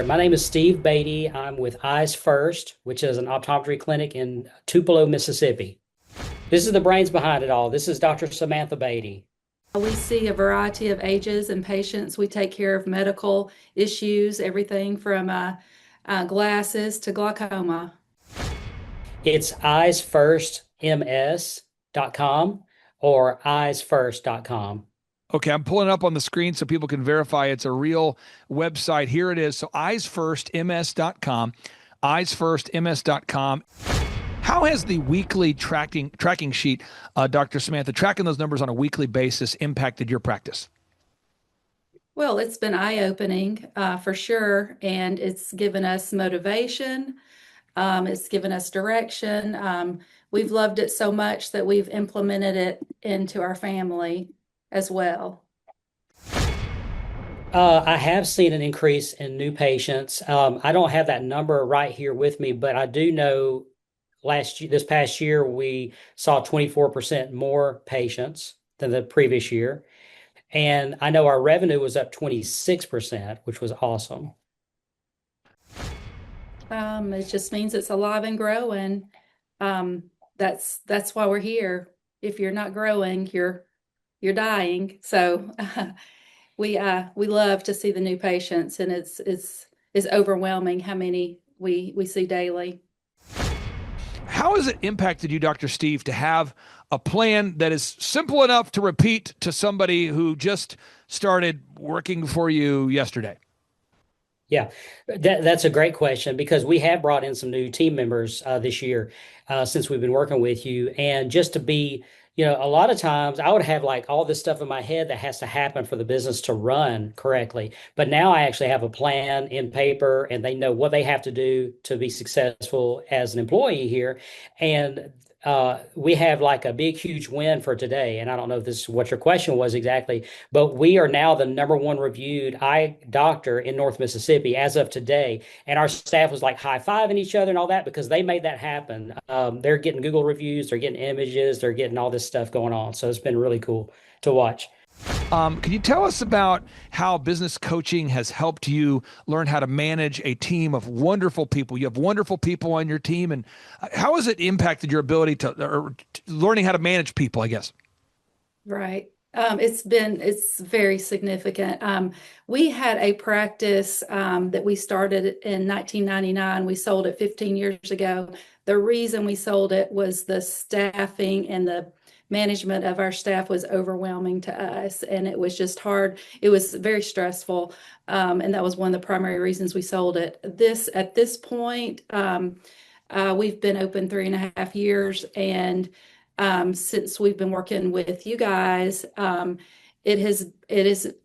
My name is Steve Beatty. I'm with Eyes First, which is an optometry clinic in Tupelo, Mississippi. This is the brains behind it all. This is Dr. Samantha Beatty. We see a variety of ages and patients. We take care of medical issues, everything from glasses to glaucoma. It's eyesfirstms.com or eyesfirst.com. Okay, I'm pulling it up on the screen so people can verify it's a real website. Here it is. So eyesfirstms.com, eyesfirstms.com. How has the weekly tracking sheet, Dr. Samantha, tracking those numbers on a weekly basis impacted your practice? Well, it's been eye-opening for sure, and it's given us motivation. It's given us direction. We've loved it so much that we've implemented it into our family as well. I have seen an increase in new patients. I don't have that number right here with me, but I do know this past year, we saw 24% more patients than the previous year. And I know our revenue was up 26%, which was awesome. It just means it's alive and growing. That's why we're here. If you're not growing, you're dying. So we love to see the new patients, and it's overwhelming how many we see daily. How has it impacted you, Dr. Steve, to have a plan that is simple enough to repeat to somebody who just started working for you yesterday? Yeah, that's a great question because we have brought in some new team members this year since we've been working with you. And just to be, a lot of times I would have like all this stuff in my head that has to happen for the business to run correctly. But now I actually have a plan in paper and they know what they have to do to be successful as an employee here. And we have like a big, huge win for today. And I don't know if this is what your question was exactly, but we are now the number one reviewed eye doctor in North Mississippi as of today. And our staff was like high-fiving each other and all that because they made that happen. They're getting Google reviews, they're getting images, they're getting all this stuff going on. So it's been really cool to watch. Can you tell us about how business coaching has helped you learn how to manage a team of wonderful people? You have wonderful people on your team, and how has it impacted your ability to learning how to manage people, I guess? Right. It's very significant. We had a practice that we started in 1999. We sold it 15 years ago. The reason we sold it was the staffing and the management of our staff was overwhelming to us, and it was just hard. It was very stressful, and that was one of the primary reasons we sold it. At this point, we've been open 3.5 years, and since we've been working with you guys, it has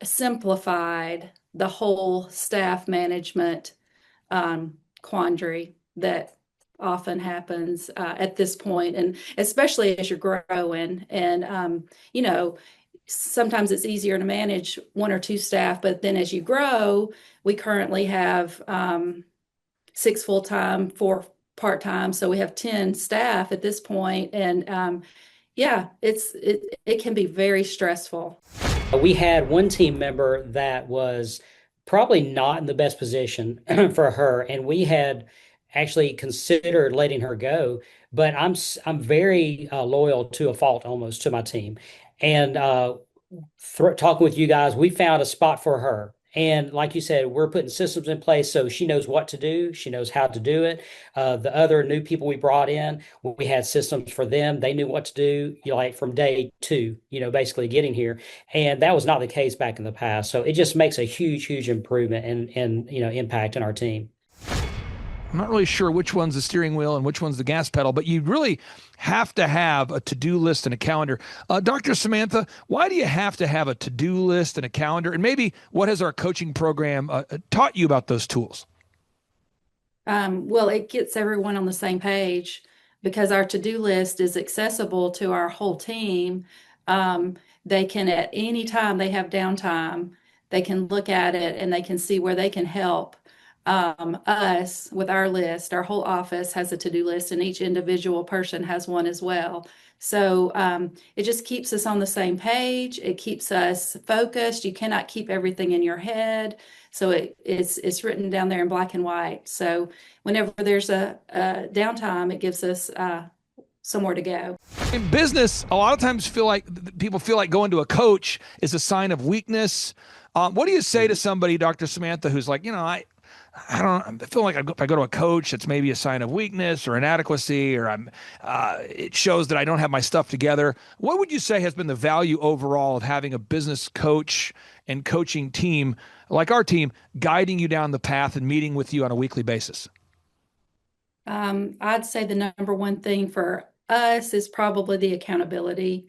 simplified the whole staff management quandary that often happens at this point, and especially as you're growing. And sometimes it's easier to manage one or two staff, but then as you grow, we currently have 6 full-time, 4 part-time, so we have 10 staff at this point, and yeah, it can be very stressful. We had one team member that was probably not in the best position for her, and we had actually considered letting her go. But I'm very loyal to a fault almost to my team, and talking with you guys, we found a spot for her. And like you said, we're putting systems in place so she knows what to do. She knows how to do it. The other new people we brought in, we had systems for them. They knew what to do, like from day two, basically getting here. And that was not the case back in the past. So it just makes a huge, huge improvement and impact in our team. I'm not really sure which one's the steering wheel and which one's the gas pedal, but you really have to have a to-do list and a calendar. Dr. Samantha, why do you have to have a to-do list and a calendar? And maybe what has our coaching program taught you about those tools? Well, it gets everyone on the same page because our to-do list is accessible to our whole team. They can, at any time they have downtime, they can look at it and they can see where they can help. Us with our list, our whole office has a to-do list, and each individual person has one as well. So it just keeps us on the same page. It keeps us focused. You cannot keep everything in your head. So it's written down there in black and white. So whenever there's a downtime, it gives us somewhere to go. In business, a lot of times people feel like going to a coach is a sign of weakness. What do you say to somebody, Dr. Samantha, who's like, I feel like if I go to a coach, it's maybe a sign of weakness or inadequacy, or it shows that I don't have my stuff together. What would you say has been the value overall of having a business coach and coaching team like our team guiding you down the path and meeting with you on a weekly basis? I'd say the number one thing for us is probably the accountability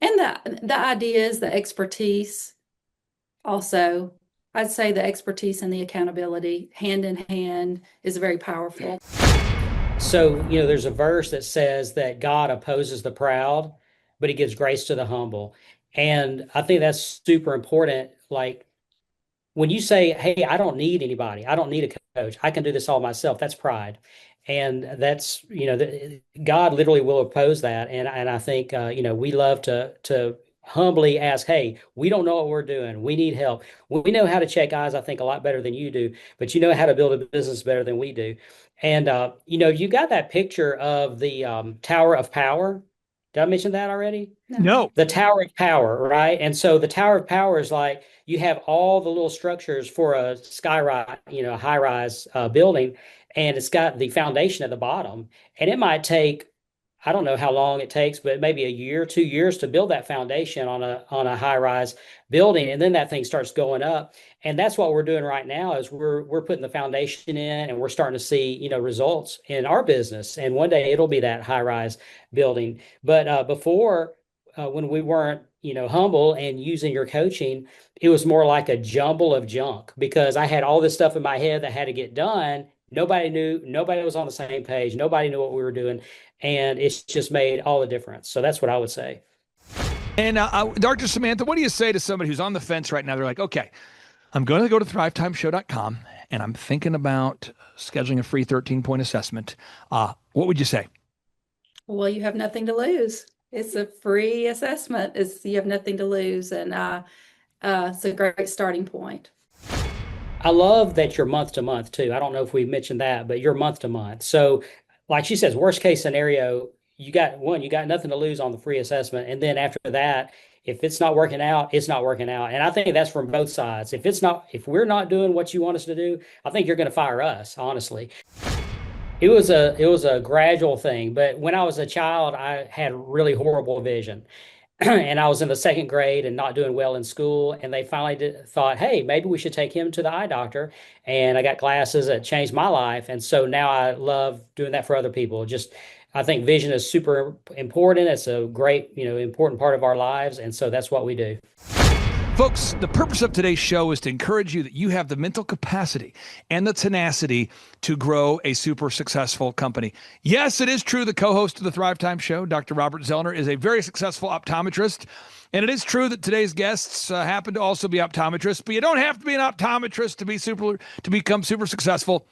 and the ideas, the expertise. Also, I'd say the expertise and the accountability hand in hand is very powerful. So, there's a verse that says that God opposes the proud, but he gives grace to the humble. And I think that's super important. Like, when you say, "Hey, I don't need anybody. I don't need a coach. I can do this all myself," that's pride. And that's, God literally will oppose that. And I think, we love to humbly ask, "Hey, we don't know what we're doing. We need help. We know how to check eyes, I think, a lot better than you do, but you know how to build a business better than we do." And, you got that picture of the Tower of Power. Did I mention that already? No. No. The Tower of Power, right? And so the Tower of Power is like you have all the little structures for a skyrise, high rise building, and it's got the foundation at the bottom. And it might take, I don't know how long it takes, but maybe a year, 2 years to build that foundation on a high rise building, and then that thing starts going up. And that's what we're doing right now is we're putting the foundation in, and we're starting to see results in our business. And one day it'll be that high rise building. But before, when we weren't humble and using your coaching, it was more like a jumble of junk because I had all this stuff in my head that had to get done. Nobody knew, nobody was on the same page, nobody knew what we were doing, and it's just made all the difference. So that's what I would say. And Dr. Samantha, what do you say to somebody who's on the fence right now? They're like, okay, I'm going to go to thrivetimeshow.com and I'm thinking about scheduling a free 13-point assessment. What would you say? Well, you have nothing to lose. It's a free assessment. You have nothing to lose, and it's a great starting point. I love that you're month to month too. I don't know if we mentioned that, but you're month to month. So, like she says, worst case scenario, you got nothing to lose on the free assessment. And then after that, if it's not working out, it's not working out. And I think that's from both sides. If we're not doing what you want us to do, I think you're going to fire us, honestly. It was a gradual thing, but when I was a child, I had really horrible vision. And I was in the second grade and not doing well in school. And they finally thought, "Hey, maybe we should take him to the eye doctor." And I got glasses that changed my life. And so now I love doing that for other people. Just, I think vision is super important. It's a great, important part of our lives. And so that's what we do. Folks, the purpose of today's show is to encourage you that you have the mental capacity and the tenacity to grow a super successful company. Yes, it is true. The co-host of the Thrivetime show, Dr. Robert Zellner, is a very successful optometrist. And it is true that today's guests happen to also be optometrists, but you don't have to be an optometrist to become super successful.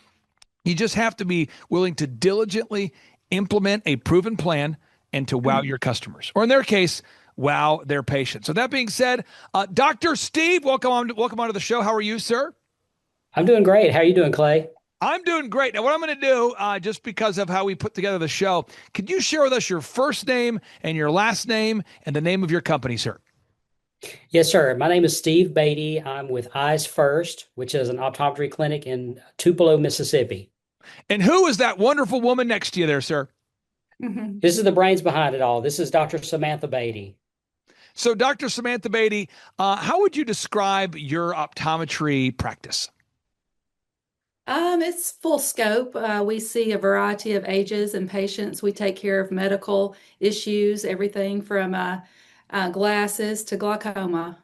You just have to be willing to diligently implement a proven plan and to wow your customers, or in their case, wow their patients. So that being said, Dr. Steve, welcome onto the show. How are you, sir? I'm doing great. How are you doing, Clay? I'm doing great. Now, what I'm going to do, just because of how we put together the show, could you share with us your first name and your last name and the name of your company, sir? Yes, sir. My name is Steve Beatty. I'm with Eyes First, which is an optometry clinic in Tupelo, Mississippi. And who is that wonderful woman next to you there, sir? Mhm. This is the brains behind it all. This is Dr. Samantha Beatty. So, Dr. Samantha Beatty, how would you describe your optometry practice? It's full scope. We see a variety of ages and patients. We take care of medical issues, everything from glasses to glaucoma.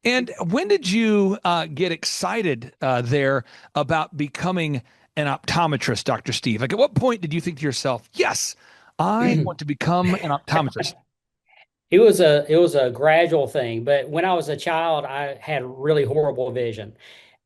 And when did you get excited there about becoming an optometrist, Dr. Steve? Like, at what point did you think to yourself, yes, I want to become an optometrist? It was a gradual thing, but when I was a child, I had really horrible vision.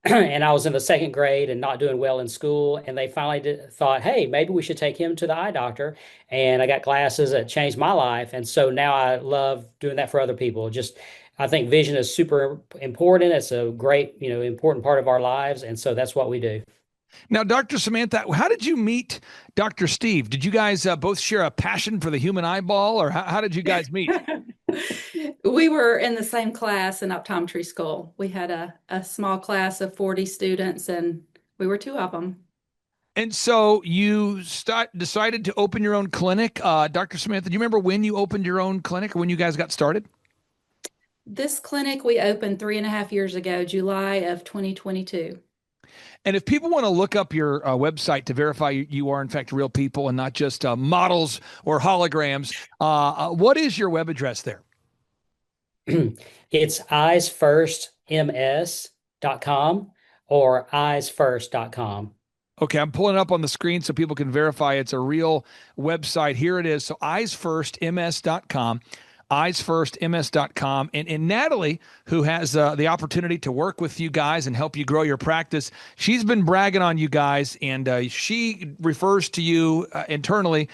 and I was in the second grade and not doing well in school. And they finally thought, hey, maybe we should take him to the eye doctor. And I got glasses that changed my life. And so now I love doing that for other people. Just, I think vision is super important. It's a great, important part of our lives. And so that's what we do. Now, Dr. Samantha, how did you meet Dr. Steve? Did you guys both share a passion for the human eyeball, or how did you guys meet? We were in the same class in optometry school. We had a small class of 40 students, and we were two of them. And so you decided to open your own clinic. Dr. Samantha, do you remember when you opened your own clinic or when you guys got started? This clinic we opened 3.5 years ago, July of 2022. And if people want to look up your website to verify you are, in fact, real people and not just models or holograms, what is your web address there? It's eyesfirstms.com or eyesfirst.com. Okay, I'm pulling it up on the screen so people can verify it's a real website. Here it is. So eyesfirstms.com, eyesfirstms.com. And Natalie, who has the opportunity to work with you guys and help you grow your practice, she's been bragging on you guys, and she refers to you internally.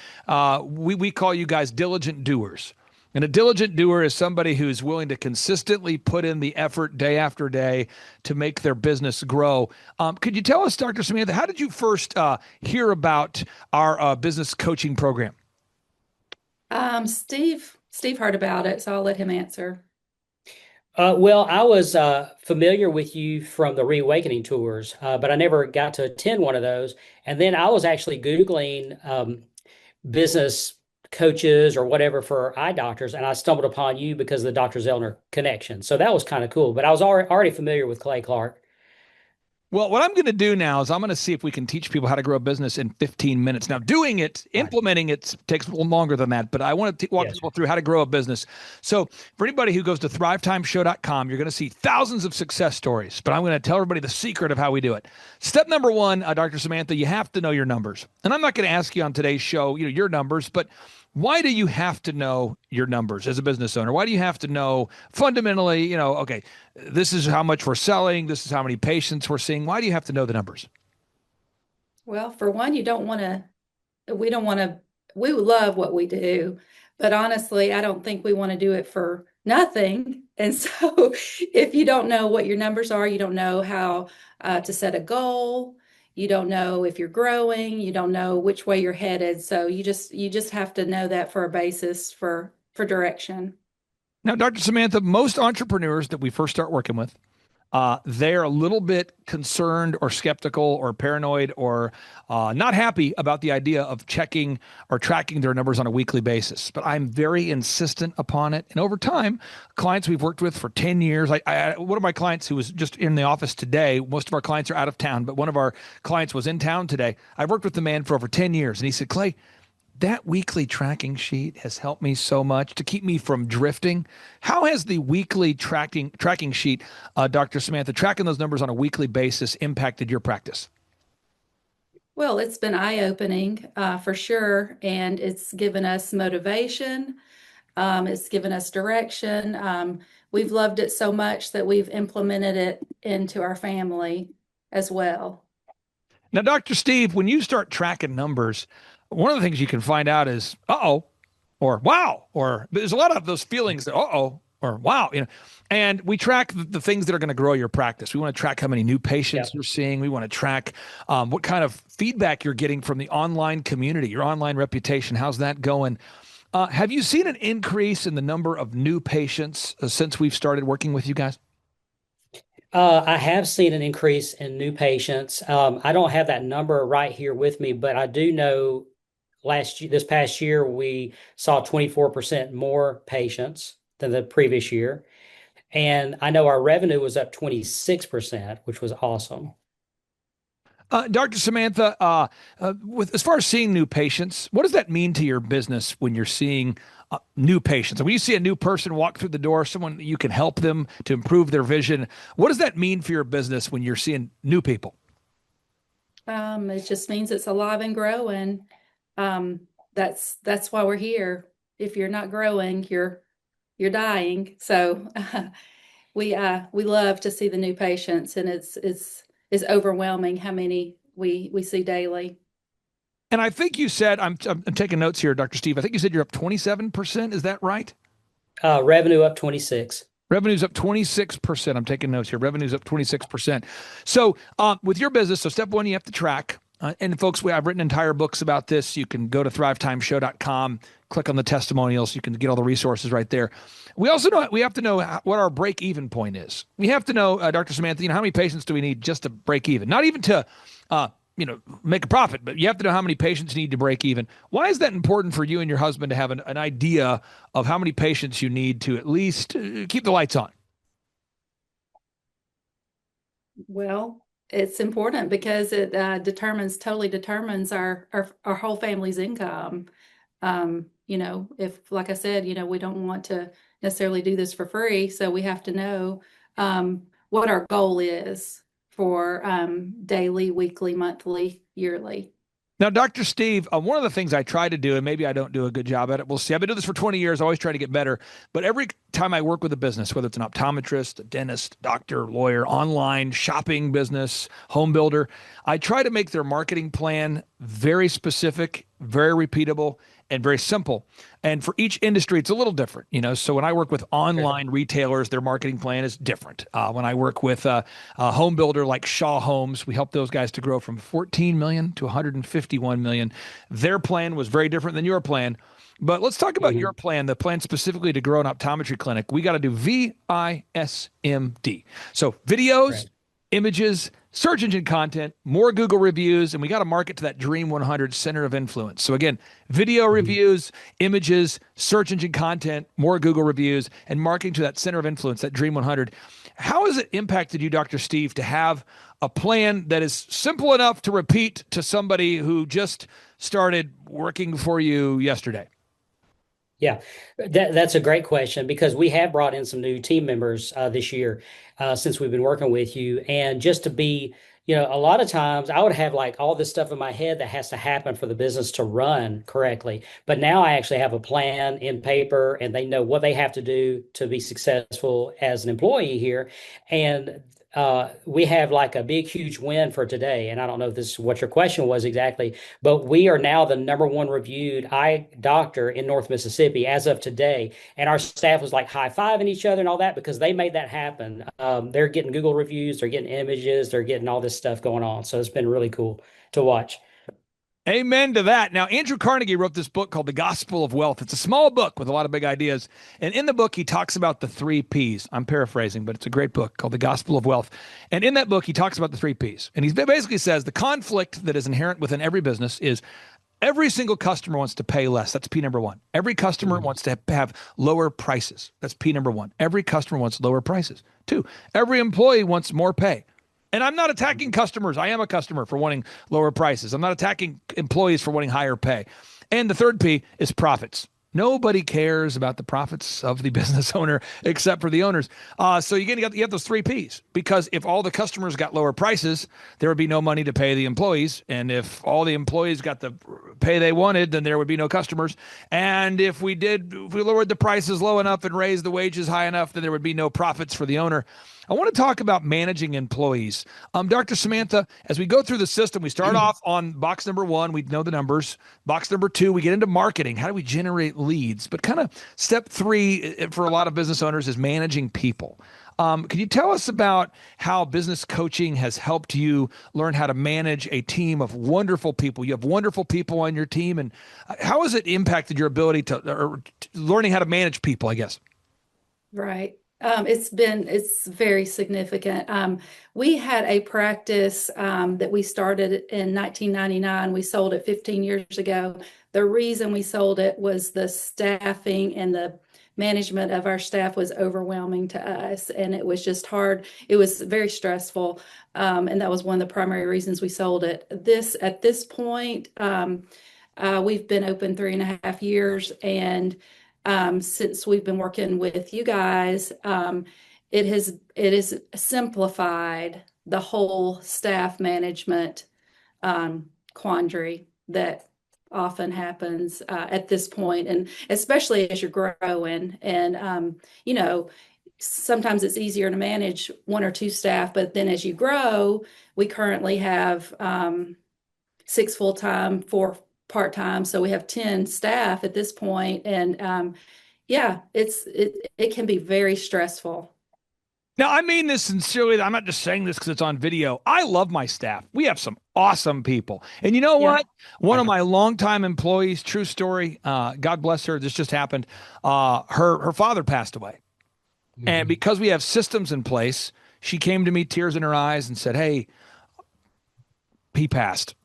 We call you guys diligent doers. And a diligent doer is somebody who's willing to consistently put in the effort day after day to make their business grow. Could you tell us, Dr. Samantha, how did you first hear about our business coaching program? Steve heard about it, so I'll let him answer. Well, I was familiar with you from the Reawakening tours, but I never got to attend one of those. And then I was actually Googling business coaches or whatever for eye doctors, and I stumbled upon you because of the Dr. Zellner connection. So that was kind of cool. But I was already familiar with Clay Clark. Well, what I'm going to do now is I'm going to see if we can teach people how to grow a business in 15 minutes. Now, doing it, Right. implementing it takes a little longer than that, but I want to walk Yes. people through how to grow a business. So, for anybody who goes to thrivetimeshow.com, you're going to see thousands of success stories, but I'm going to tell everybody the secret of how we do it. Step number one, Dr. Samantha, you have to know your numbers. And I'm not going to ask you on today's show, your numbers, but why do you have to know your numbers as a business owner? Why do you have to know fundamentally, okay, this is how much we're selling, this is how many patients we're seeing? Why do you have to know the numbers? Well, for one, we don't want to, we love what we do, but honestly, I don't think we want to do it for nothing. And so if you don't know what your numbers are, you don't know how to set a goal, you don't know if you're growing, you don't know which way you're headed. So you just have to know that for a basis for direction. Now, Dr. Samantha, most entrepreneurs that we first start working with, they're a little bit concerned or skeptical or paranoid or not happy about the idea of checking or tracking their numbers on a weekly basis. But I'm very insistent upon it. And over time, clients we've worked with for 10 years, one of my clients who was just in the office today, most of our clients are out of town, but one of our clients was in town today. I've worked with the man for over 10 years. And he said, Clay, that weekly tracking sheet has helped me so much to keep me from drifting. How has the weekly tracking sheet, Dr. Samantha, tracking those numbers on a weekly basis impacted your practice? Well, it's been eye-opening for sure, and it's given us motivation. It's given us direction. We've loved it so much that we've implemented it into our family as well. Now, Dr. Steve, when you start tracking numbers, one of the things you can find out is, uh-oh, or wow, or there's a lot of those feelings that, uh-oh, or wow, and we track the things that are going to grow your practice. We want to track how many new Yeah. patients you're seeing. We want to track what kind of feedback you're getting from the online community, your online reputation. How's that going? Have you seen an increase in the number of new patients since we've started working with you guys? I have seen an increase in new patients. I don't have that number right here with me, but I do know this past year, we saw 24% more patients than the previous year. And I know our revenue was up 26%, which was awesome. Dr. Samantha, with as far as seeing new patients, what does that mean to your business when you're seeing new patients? When you see a new person walk through the door, someone you can help them to improve their vision, what does that mean for your business when you're seeing new people? It just means it's alive and growing. That's why we're here. If you're not growing, you're dying. So We love to see the new patients, and it's overwhelming how many we see daily. And I think you said, I'm taking notes here, Dr. Steve. I think you said you're up 27%. Is that right? Revenue up 26. Revenue's up 26%. I'm taking notes here. Revenue's up 26%. So, with your business, so step one, you have to track. And folks, I've written entire books about this. You can go to thrivetimeshow.com, click on the testimonials. You can get all the resources right there. We also know we have to know what our break even point is. We have to know, Dr. Samantha, how many patients do we need just to break even? Not even to, make a profit, but you have to know how many patients you need to break even. Why is that important for you and your husband to have an idea of how many patients you need to at least keep the lights on? Well, it's important because it totally determines our whole family's income. If, like I said, we don't want to necessarily do this for free, so we have to know what our goal is for daily, weekly, monthly, yearly. Now, Dr. Steve, one of the things I try to do, and maybe I don't do a good job at it, we'll see. I've been doing this for 20 years. I always try to get better. But every time I work with a business, whether it's an optometrist, a dentist, doctor, lawyer, online, shopping business, home builder, I try to make their marketing plan very specific, very repeatable, and very simple. And for each industry, it's a little different, So when I work with online retailers, their marketing plan is different. When I work with a home builder like Shaw Homes, we help those guys to grow from 14 million to 151 million. Their plan was very different than your plan. But let's talk about your plan, the plan specifically to grow an optometry clinic. We got to do VISMD. So videos, images, search engine content, more Google reviews, and we got to market to that Dream 100 center of influence. So again, video reviews, images, search engine content, more Google reviews, and marketing to that center of influence, that Dream 100. How has it impacted you, Dr. Steve, to have a plan that is simple enough to repeat to somebody who just started working for you yesterday? Yeah, that's a great question because we have brought in some new team members this year since we've been working with you. And just to be, a lot of times I would have like all this stuff in my head that has to happen for the business to run correctly. But now I actually have a plan in paper and they know what they have to do to be successful as an employee here. And we have like a big, huge win for today. And I don't know if this is what your question was exactly, but we are now the number one reviewed eye doctor in North Mississippi as of today. And our staff was like high-fiving each other and all that because they made that happen. They're getting Google reviews, they're getting images, they're getting all this stuff going on. So it's been really cool to watch. Amen to that. Now, Andrew Carnegie wrote this book called The Gospel of Wealth. It's a small book with a lot of big ideas. And in the book, he talks about the three P's. I'm paraphrasing, but it's a great book called The Gospel of Wealth. And in that book, he talks about the three P's. And he basically says the conflict that is inherent within every business is every single customer wants to pay less. That's P number one. Every customer wants to have lower prices. That's P number one. Every customer wants lower prices. Two, every employee wants more pay. And I'm not attacking customers. I am a customer for wanting lower prices. I'm not attacking employees for wanting higher pay. And the third P is profits. Nobody cares about the profits of the business owner except for the owners. So you have those three Ps, because if all the customers got lower prices, there would be no money to pay the employees. And if all the employees got the pay they wanted, then there would be no customers. And if we lowered the prices low enough and raised the wages high enough, then there would be no profits for the owner. I want to talk about managing employees. Dr. Samantha, as we go through the system, we start off on box number one. We know the numbers. Box number two, we get into marketing. How do we generate leads? But kind of step three for a lot of business owners is managing people. Could you tell us about how business coaching has helped you learn how to manage a team of wonderful people? You have wonderful people on your team, and how has it impacted your ability to learning how to manage people, I guess? Right. It's very significant. We had a practice that we started in 1999. We sold it 15 years ago. The reason we sold it was the staffing and the management of our staff was overwhelming to us, and it was just hard. It was very stressful, and that was one of the primary reasons we sold it. At this point, we've been open 3.5 years, and since we've been working with you guys, it has simplified the whole staff management quandary that often happens at this point, and especially as you're growing. And sometimes it's easier to manage one or two staff, but then as you grow, we currently have 6 full-time, 4 part-time, so we have 10 staff at this point, and yeah, it can be very stressful. Now, I mean this sincerely. I'm not just saying this because it's on video. I love my staff. We have some awesome people. And you know Yeah. what? One of my longtime employees, true story, God bless her, this just happened. Her father passed away. And Mhm. because we have systems in place, she came to me, tears in her eyes, and said, "Hey, he passed."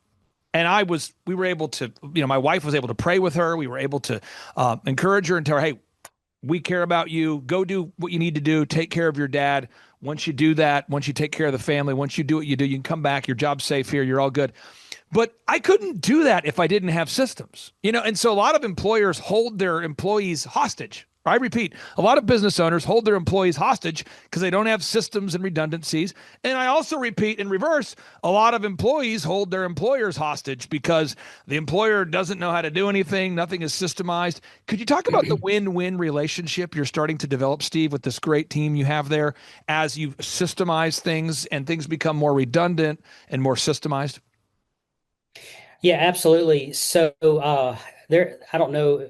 And we were able to, my wife was able to pray with her. We were able to encourage her and tell her, "Hey, we care about you. Go do what you need to do. Take care of your dad. Once you do that, once you take care of the family, once you do what you do, you can come back. Your job's safe here. You're all good." But I couldn't do that if I didn't have systems, and so a lot of employers hold their employees hostage. I repeat, a lot of business owners hold their employees hostage because they don't have systems and redundancies. And I also repeat in reverse, a lot of employees hold their employers hostage because the employer doesn't know how to do anything. Nothing is systemized. Could you talk about the win-win relationship you're starting to develop, Steve, with this great team you have there as you systemize things and things become more redundant and more systemized? Yeah, absolutely. So I don't know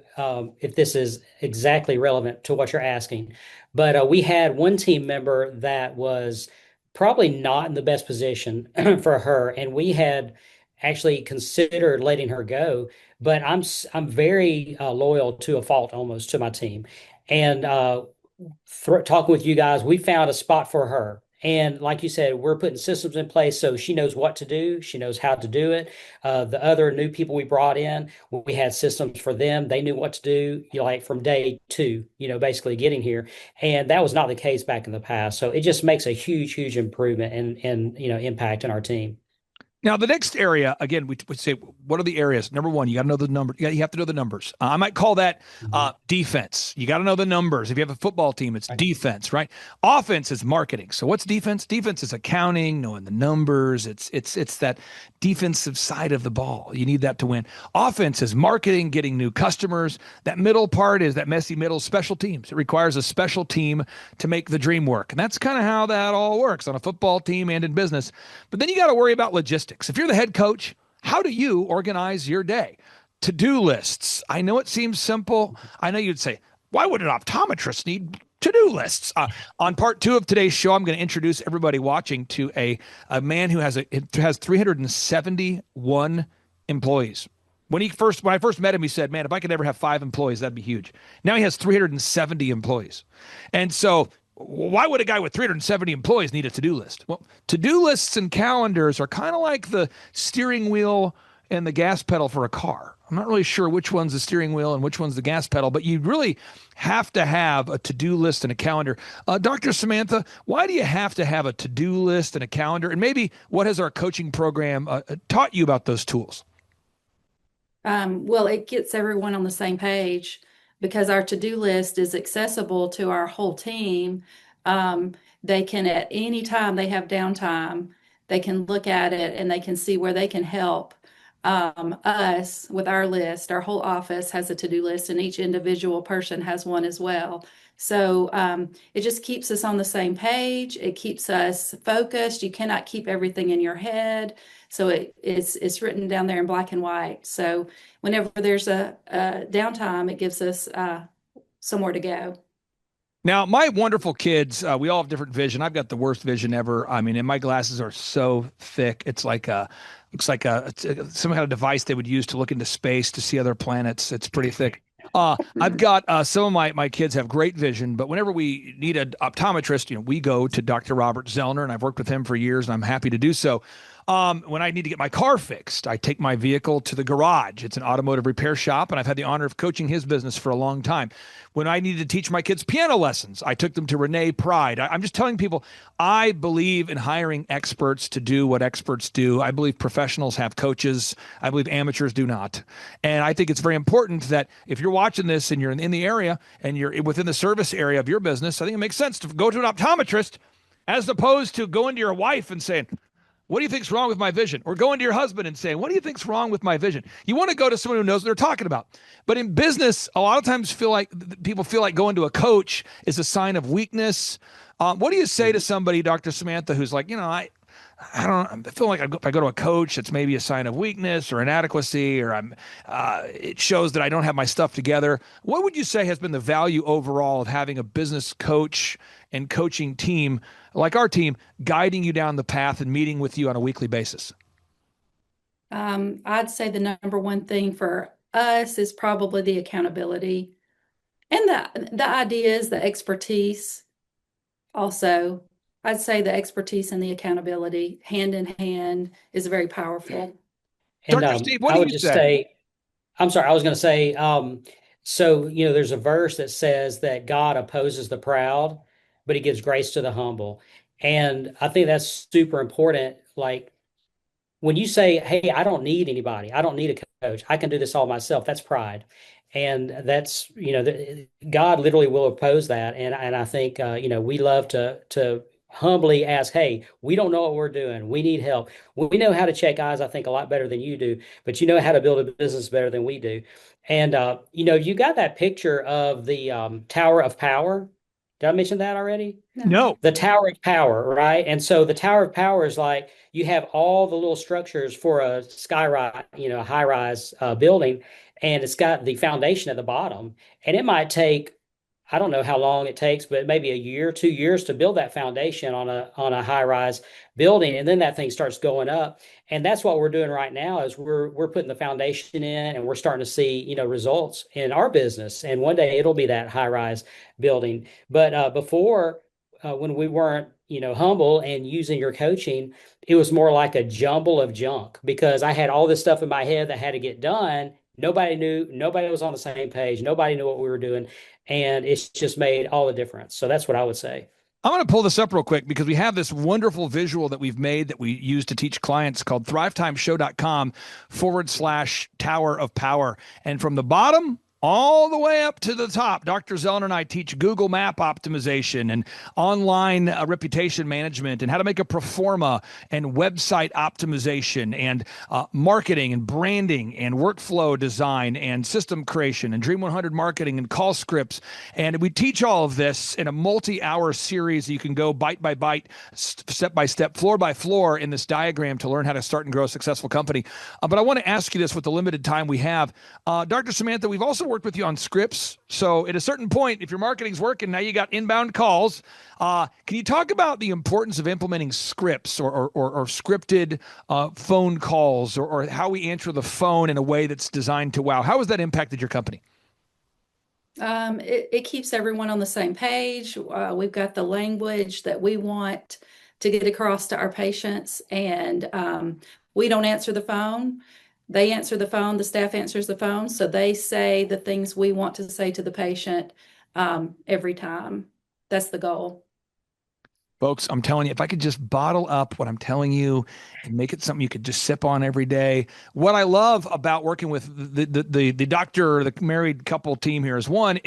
if this is exactly relevant to what you're asking, but we had one team member that was probably not in the best position for her, and we had actually considered letting her go. But I'm very loyal to a fault almost to my team, and talking with you guys, we found a spot for her. And like you said, we're putting systems in place so she knows what to do. She knows how to do it. The other new people we brought in, we had systems for them. They knew what to do, like from day two, basically getting here. And that was not the case back in the past. So it just makes a huge, huge improvement and impact in our team. Now, the next area, again, we say, what are the areas? Number one, you got to know the number. You have to know the numbers. I might call that Mhm. defense. You got to know the numbers. If you have a football team, it's Right. defense, right? Offense is marketing. So what's defense? Defense is accounting, knowing the numbers. It's that defensive side of the ball. You need that to win. Offense is marketing, getting new customers. That middle part is that messy middle, special teams. It requires a special team to make the dream work. And that's kind of how that all works on a football team and in business. But then you got to worry about logistics. If you're the head coach, how do you organize your day? To-do lists. I know it seems simple. I know you'd say, why would an optometrist need to-do lists? On part two of today's show, I'm going to introduce everybody watching to a man who has 371 employees. When I first met him, he said, "Man, if I could ever have 5 employees, that'd be huge." Now he has 370 employees. And so why would a guy with 370 employees need a to-do list? Well, to-do lists and calendars are kind of like the steering wheel and the gas pedal for a car. I'm not really sure which one's the steering wheel and which one's the gas pedal, but you really have to have a to-do list and a calendar. Dr. Samantha, why do you have to have a to-do list and a calendar? And maybe what has our coaching program taught you about those tools? Well, it gets everyone on the same page because our to-do list is accessible to our whole team. Um, they can, at any time they have downtime, they can look at it and they can see where they can help us with our list. Our whole office has a to-do list, and each individual person has one as well. So it just keeps us on the same page. It keeps us focused. You cannot keep everything in your head. So it's written down there in black and white. So whenever there's a downtime, it gives us somewhere to go. Now, my wonderful kids, we all have different vision. I've got the worst vision ever. I mean, and my glasses are so thick. It's like looks like some kind of device they would use to look into space to see other planets. It's pretty thick. I've got some of my kids have great vision, but whenever we need an optometrist, we go to Dr. Robert Zellner, and I've worked with him for years, and I'm happy to do so. When I need to get my car fixed, I take my vehicle to the garage. It's an automotive repair shop, and I've had the honor of coaching his business for a long time. When I needed to teach my kids piano lessons, I took them to Renee Pride. I'm just telling people, I believe in hiring experts to do what experts do. I believe professionals have coaches. I believe amateurs do not. And I think it's very important that if you're watching this and you're in the area and you're within the service area of your business, I think it makes sense to go to an optometrist as opposed to going to your wife and saying, what do you think's wrong with my vision? Or going to your husband and saying, what do you think's wrong with my vision? You want to go to someone who knows what they're talking about. But in business, a lot of times people feel like going to a coach is a sign of weakness. What do you say to somebody, Dr. Samantha, who's like, I feel like if I go to a coach, it's maybe a sign of weakness or inadequacy, or it shows that I don't have my stuff together. What would you say has been the value overall of having a business coach and coaching team like our team guiding you down the path and meeting with you on a weekly basis? I'd say the number one thing for us is probably the accountability and the ideas, the expertise. Also, I'd say the expertise and the accountability hand in hand is very powerful. And Dr. Steve, what I do would you just say? say, I'm sorry, I was going to say, so, there's a verse that says that God opposes the proud, but he gives grace to the humble. And I think that's super important. Like, when you say, "Hey, I don't need anybody. I don't need a coach. I can do this all myself." That's pride, and that's God literally will oppose that. And I think we love to humbly ask, "Hey, we don't know what we're doing. We need help. We know how to check eyes. I think a lot better than you do, but you know how to build a business better than we do." And you got that picture of the Tower of Power. Did I mention that already? No. No. The Tower of Power, right? And so the Tower of Power is like you have all the little structures for a skyrise, a high-rise building, and it's got the foundation at the bottom. And it might take, I don't know how long it takes, but maybe a year, 2 years to build that foundation on a high-rise building, and then that thing starts going up. And that's what we're doing right now is we're putting the foundation in, and we're starting to see results in our business. And one day it'll be that high-rise building. But before, when we weren't humble and using your coaching, it was more like a jumble of junk because I had all this stuff in my head that had to get done. Nobody knew, nobody was on the same page, nobody knew what we were doing, and it's just made all the difference. So that's what I would say. I'm going to pull this up real quick because we have this wonderful visual that we've made that we use to teach clients called thrivetimeshow.com/Tower of Power. And from the bottom all the way up to the top, Dr. Zellner and I teach Google Map optimization and online reputation management and how to make a pro forma and website optimization and marketing and branding and workflow design and system creation and Dream 100 marketing and call scripts. And we teach all of this in a multi-hour series. You can go bite by bite, step by step, floor by floor in this diagram to learn how to start and grow a successful company. But I want to ask you this with the limited time we have. Dr. Samantha, we've also worked with you on scripts. So at a certain point, if your marketing's working, now you got inbound calls. Can you talk about the importance of implementing scripts or scripted phone calls or how we answer the phone in a way that's designed to wow? How has that impacted your company? It keeps everyone on the same page. We've got the language that we want to get across to our patients, and we don't answer the phone. They answer the phone, the staff answers the phone, so they say the things we want to say to the patient every time. That's the goal. Folks, I'm telling you, if I could just bottle up what I'm telling you and make it something you could just sip on every day. What I love about working with the doctor, the married couple team here is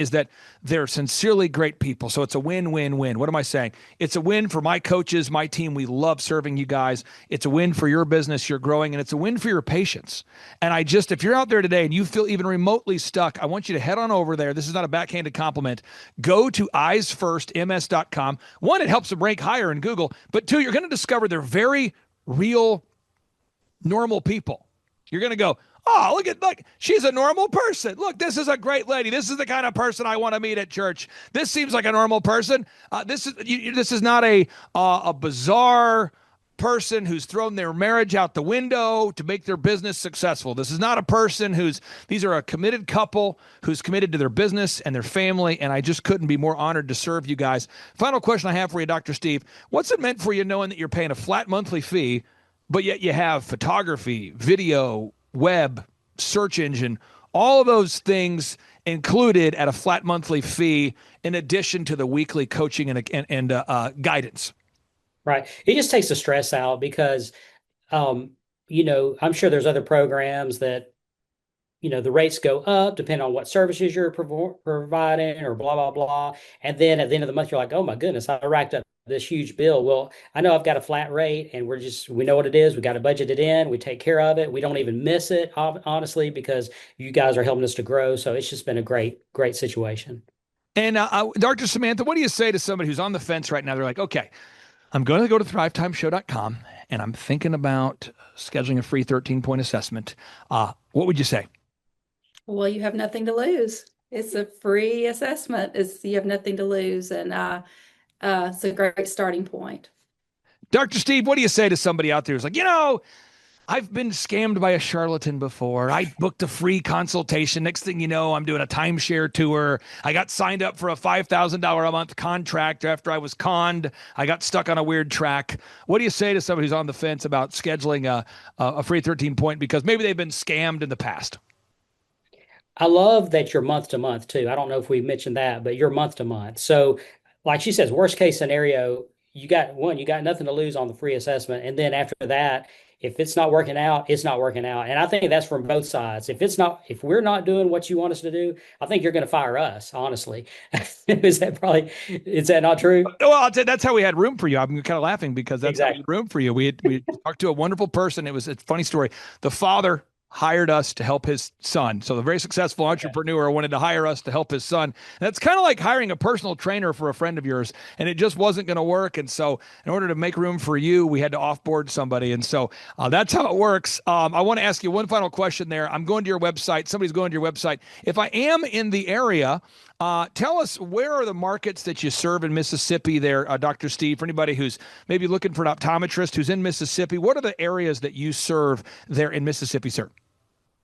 that they're sincerely great people. So it's a win-win-win. What am I saying? It's a win for my coaches, my team. We love serving you guys. It's a win for your business. You're growing, and it's a win for your patients. And if you're out there today and you feel even remotely stuck, I want you to head on over there. This is not a backhanded compliment. Go to eyesfirstms.com. One, it helps them rank higher in Google, but two, you're going to discover they're very real, normal people. You're going to go, oh, look, she's a normal person. Look, this is a great lady. This is the kind of person I want to meet at church. This seems like a normal person. This is not a bizarre person who's thrown their marriage out the window to make their business successful. This is not a person these are a committed couple who's committed to their business and their family, and I just couldn't be more honored to serve you guys. Final question I have for you, Dr. Steve. What's it meant for you knowing that you're paying a flat monthly fee, but yet you have photography, video, web, search engine, all of those things included at a flat monthly fee in addition to the weekly coaching and guidance? Right. It just takes the stress out because, I'm sure there's other programs that, the rates go up depending on what services you're providing or blah, blah, blah. And then at the end of the month, you're like, oh my goodness, I racked up this huge bill. Well, I know I've got a flat rate and we know what it is. We got to budget it in. We take care of it. We don't even miss it, honestly, because you guys are helping us to grow. So it's just been a great situation. And Dr. Samantha, what do you say to somebody who's on the fence right now? They're like, okay, I'm going to go to thrivetimeshow.com and I'm thinking about scheduling a free 13-point assessment. What would you say? Well, you have nothing to lose. It's a free assessment. You have nothing to lose, and it's a great starting point. Dr. Steve, what do you say to somebody out there who's like, I've been scammed by a charlatan before. I booked a free consultation. Next thing you know, I'm doing a timeshare tour. I got signed up for a $5,000 a month contract after I was conned. I got stuck on a weird track. What do you say to somebody who's on the fence about scheduling a free 13-point because maybe they've been scammed in the past? I love that you're month to month too. I don't know if we mentioned that, but you're month to month. So, like she says, worst case scenario, you got nothing to lose on the free assessment. And then after that, if it's not working out, it's not working out. And I think that's from both sides. If we're not doing what you want us to do, I think you're going to fire us, honestly. Is that not true? Well, I'll tell you, that's how we had room for you. I'm kind of laughing because that's how we Exactly. had room for you. We talked to a wonderful person. It's a funny story. The father hired us to help his son. So the very successful entrepreneur wanted to hire us to help his son. And that's kind of like hiring a personal trainer for a friend of yours. And it just wasn't going to work. And so in order to make room for you, we had to offboard somebody. And so that's how it works. I want to ask you one final question there. I'm going to your website. Somebody's going to your website. If I am in the area, tell us, where are the markets that you serve in Mississippi there, Dr. Steve, for anybody who's maybe looking for an optometrist who's in Mississippi? What are the areas that you serve there in Mississippi, sir?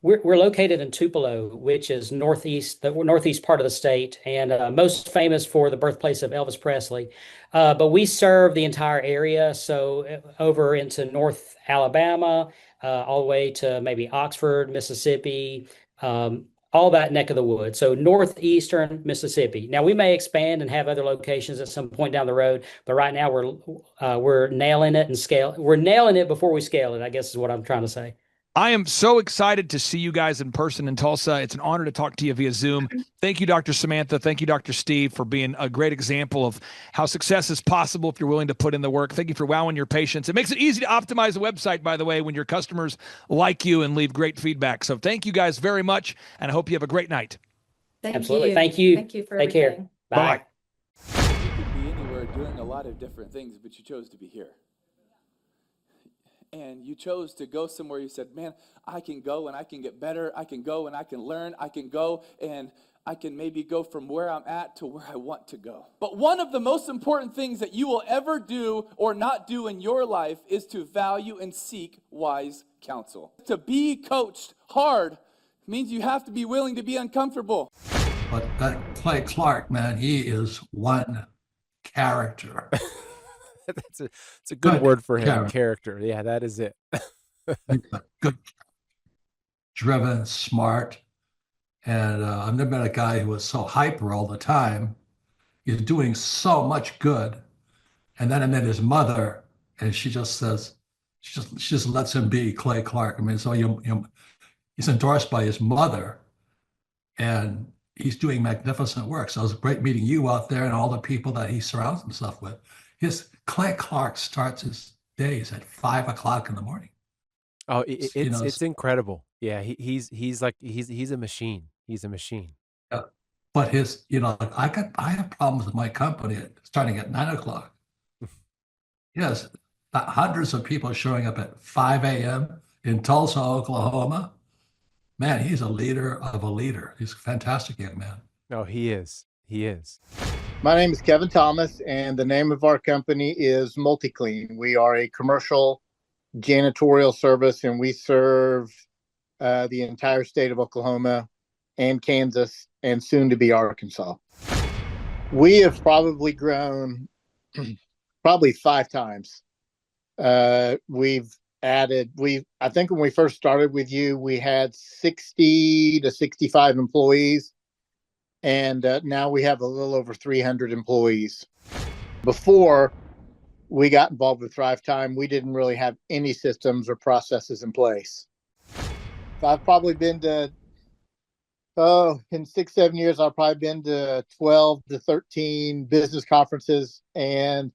We're located in Tupelo, which is the northeast part of the state, and most famous for the birthplace of Elvis Presley. But we serve the entire area, so over into North Alabama, all the way to maybe Oxford, Mississippi, all that neck of the woods. So northeastern Mississippi. Now we may expand and have other locations at some point down the road, but right now we're nailing it and scale. We're nailing it before we scale it, I guess is what I'm trying to say. I am so excited to see you guys in person in Tulsa. It's an honor to talk to you via Zoom. Thank you, Dr. Samantha. Thank you, Dr. Steve, for being a great example of how success is possible if you're willing to put in the work. Thank you for wowing your patients. It makes it easy to optimize a website, by the way, when your customers like you and leave great feedback. So thank you guys very much, and I hope you have a great night. Absolutely. Thank you. Thank you for Take everything. care. Bye. You could be anywhere doing a lot of different things, but you chose to be here. And you chose to go somewhere. You said, man, I can go and I can get better. I can go and I can learn. I can go and I can maybe go from where I'm at to where I want to go. But one of the most important things that you will ever do or not do in your life is to value and seek wise counsel. To be coached hard means you have to be willing to be uncomfortable. But that Clay Clark, man, he is one character. It's a good word for him. Character. Yeah, that is it. Good, driven, smart. And I've never met a guy who was so hyper all the time. He's doing so much good. And then I met his mother, and she just says, she just lets him be Clay Clark. I mean, so he's endorsed by his mother, and he's doing magnificent work. So it was great meeting you out there and all the people that he surrounds himself with. Clay Clark starts his days at 5 o'clock in the morning. Oh, it's incredible. Yeah, he's a machine. He's a machine. Yeah. But I have problems with my company starting at 9 o'clock. Yes, hundreds of people showing up at 5 a.m. in Tulsa, Oklahoma. Man, he's a leader of a leader. He's a fantastic young man. Oh, he is. He is. My name is Kevin Thomas, and the name of our company is MultiClean. We are a commercial janitorial service, and we serve the entire state of Oklahoma and Kansas and soon to be Arkansas. We have probably grown probably 5 times. We've added, I think when we first started with you, we had 60 to 65 employees. And now we have a little over 300 employees. Before we got involved with Thrivetime, we didn't really have any systems or processes in place. I've probably been to, in 6-7 years, I've probably been to 12 to 13 business conferences. And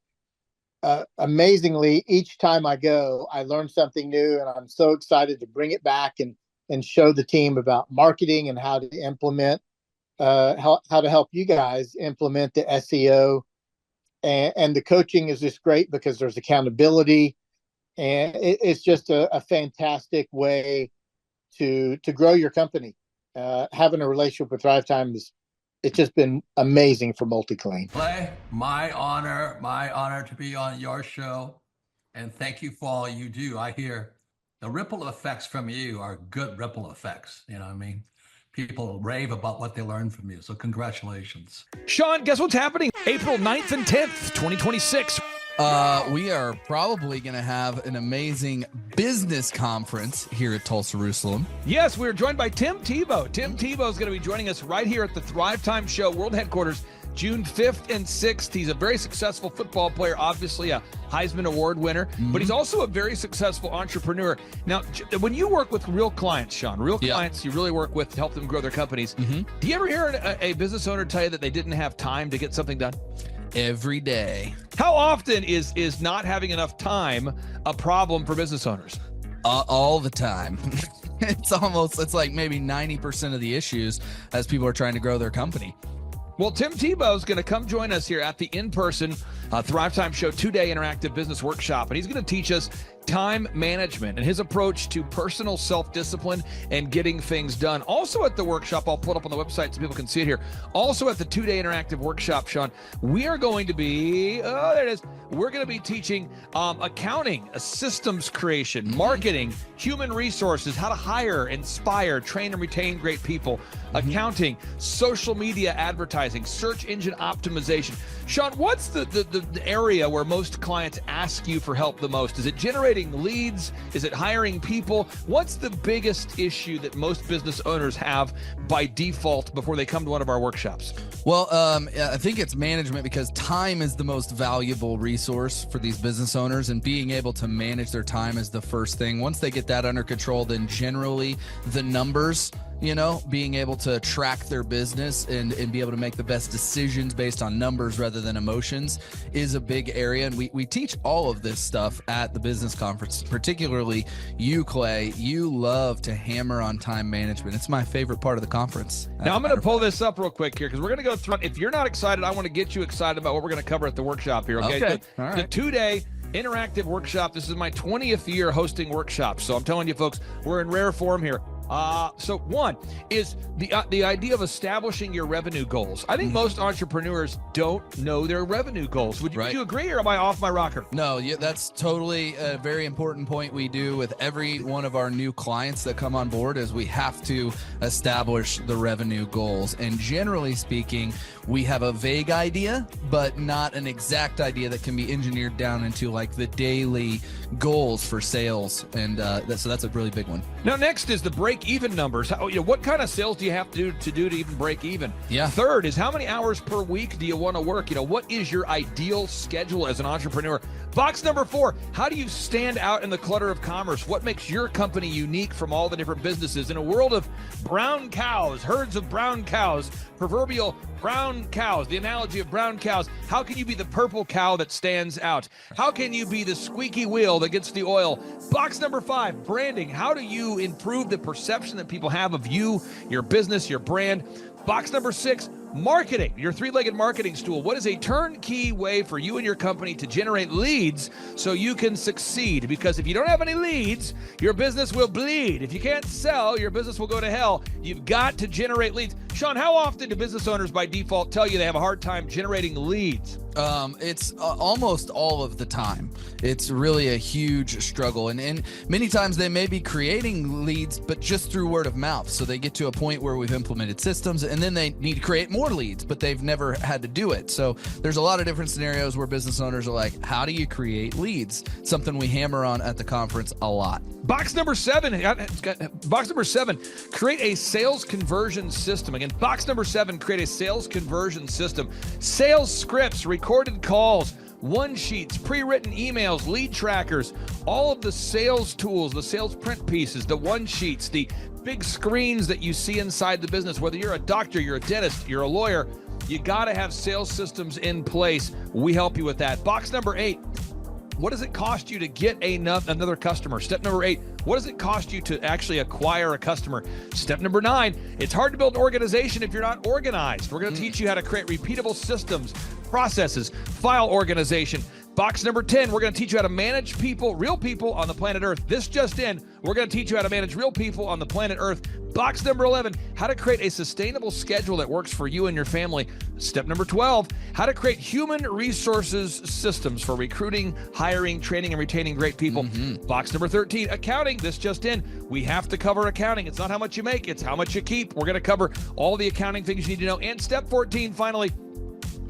amazingly, each time I go, I learn something new, and I'm so excited to bring it back and show the team about marketing and how to implement, how to help you guys implement the SEO. And the coaching is just great because there's accountability, and it's just a fantastic way to grow your company. Having a relationship with Thrivetime it's just been amazing for MultiClean. Clay, my honor to be on your show, and thank you for all you do. I hear the ripple effects from you are good ripple effects. You know what I mean? People rave about what they learned from you. So congratulations. Sean, guess what's happening April 9th and 10th, 2026? We are probably going to have an amazing business conference here at Tulsa, Jerusalem. Yes, we're joined by Tim Tebow. Tim Tebow is going to be joining us right here at the Thrivetime Show World Headquarters, June 5th and 6th. He's a very successful football player, obviously a Heisman Award winner, but he's also a very successful entrepreneur. Now, when you work with real clients, Sean, clients you really work with to help them grow their companies, do you ever hear a business owner tell you that they didn't have time to get something done? Every day. How often is not having enough time a problem for business owners? All the time. It's like maybe 90% of the issues as people are trying to grow their company. Well, Tim Tebow is going to come join us here at the in-person Thrivetime Show 2-day interactive business workshop, and he's going to teach us time management and his approach to personal self-discipline and getting things done. Also at the workshop, I'll put up on the website so people can see it here. Also at the 2-day interactive workshop, Sean, we are going to be, there it is. We're going to be teaching accounting, systems creation, marketing, human resources, how to hire, inspire, train, and retain great people, accounting, social media advertising, search engine optimization. Sean, what's the area where most clients ask you for help the most? Is it generating leads? Is it hiring people? What's the biggest issue that most business owners have by default before they come to one of our workshops? Well, I think it's management, because time is the most valuable resource for these business owners, and being able to manage their time is the first thing. Once they get that under control, then generally the numbers, being able to track their business and be able to make the best decisions based on numbers rather than emotions is a big area. And we teach all of this stuff at the business conference, particularly you, Clay. You love to hammer on time management. It's my favorite part of the conference. Now, I'm going to pull this up real quick here because we're going to go through. If you're not excited, I want to get you excited about what we're going to cover at the workshop here. Okay. All right. The 2-day interactive workshop. This is my 20th year hosting workshops. So I'm telling you, folks, we're in rare form here. So one is the idea of establishing your revenue goals. I think most entrepreneurs don't know their revenue goals. Would you agree, or am I off my rocker? No, that's totally a very important point we do with every one of our new clients that come on board, is we have to establish the revenue goals. And generally speaking, we have a vague idea, but not an exact idea that can be engineered down into like the daily goals for sales. And so that's a really big one. Now, next is the break-even numbers. What kind of sales do you have to do to even break even? Yeah. Third is, how many hours per week do you want to work? What is your ideal schedule as an entrepreneur? Box number 4, how do you stand out in the clutter of commerce? What makes your company unique from all the different businesses? In a world of brown cows, herds of brown cows, proverbial brown cows, the analogy of brown cows, how can you be the purple cow that stands out? How can you be the squeaky wheel that gets the oil? Box number 5, branding. How do you improve the perception that people have of you, your business, your brand? Box number 6, marketing, your 3-legged marketing stool. What is a turnkey way for you and your company to generate leads so you can succeed? Because if you don't have any leads, your business will bleed. If you can't sell, your business will go to hell. You've got to generate leads. Sean, how often do business owners by default tell you they have a hard time generating leads? It's almost all of the time. It's really a huge struggle. And many times they may be creating leads, but just through word of mouth. So they get to a point where we've implemented systems, and then they need to create more leads, but they've never had to do it. So there's a lot of different scenarios where business owners are like, how do you create leads? Something we hammer on at the conference a lot. Box number 7, create a sales conversion system. Again, box number 7, create a sales conversion system. Sales scripts, recorded calls, one-sheets, pre-written emails, lead trackers, all of the sales tools, the sales print pieces, the one-sheets, the big screens that you see inside the business. Whether you're a doctor, you're a dentist, you're a lawyer, you got to have sales systems in place. We help you with that. Box number 8, what does it cost you to get another customer? Step number 8, what does it cost you to actually acquire a customer? Step number 9, it's hard to build an organization if you're not organized. We're going to teach you how to create repeatable systems, processes, file organization. Box number 10, we're going to teach you how to manage people, real people on the planet Earth. This just in, we're going to teach you how to manage real people on the planet Earth. Box number 11, how to create a sustainable schedule that works for you and your family. Step number 12, how to create human resources systems for recruiting, hiring, training, and retaining great people. Box number 13, accounting. This just in, we have to cover accounting. It's not how much you make, it's how much you keep. We're going to cover all the accounting things you need to know. And step 14, finally,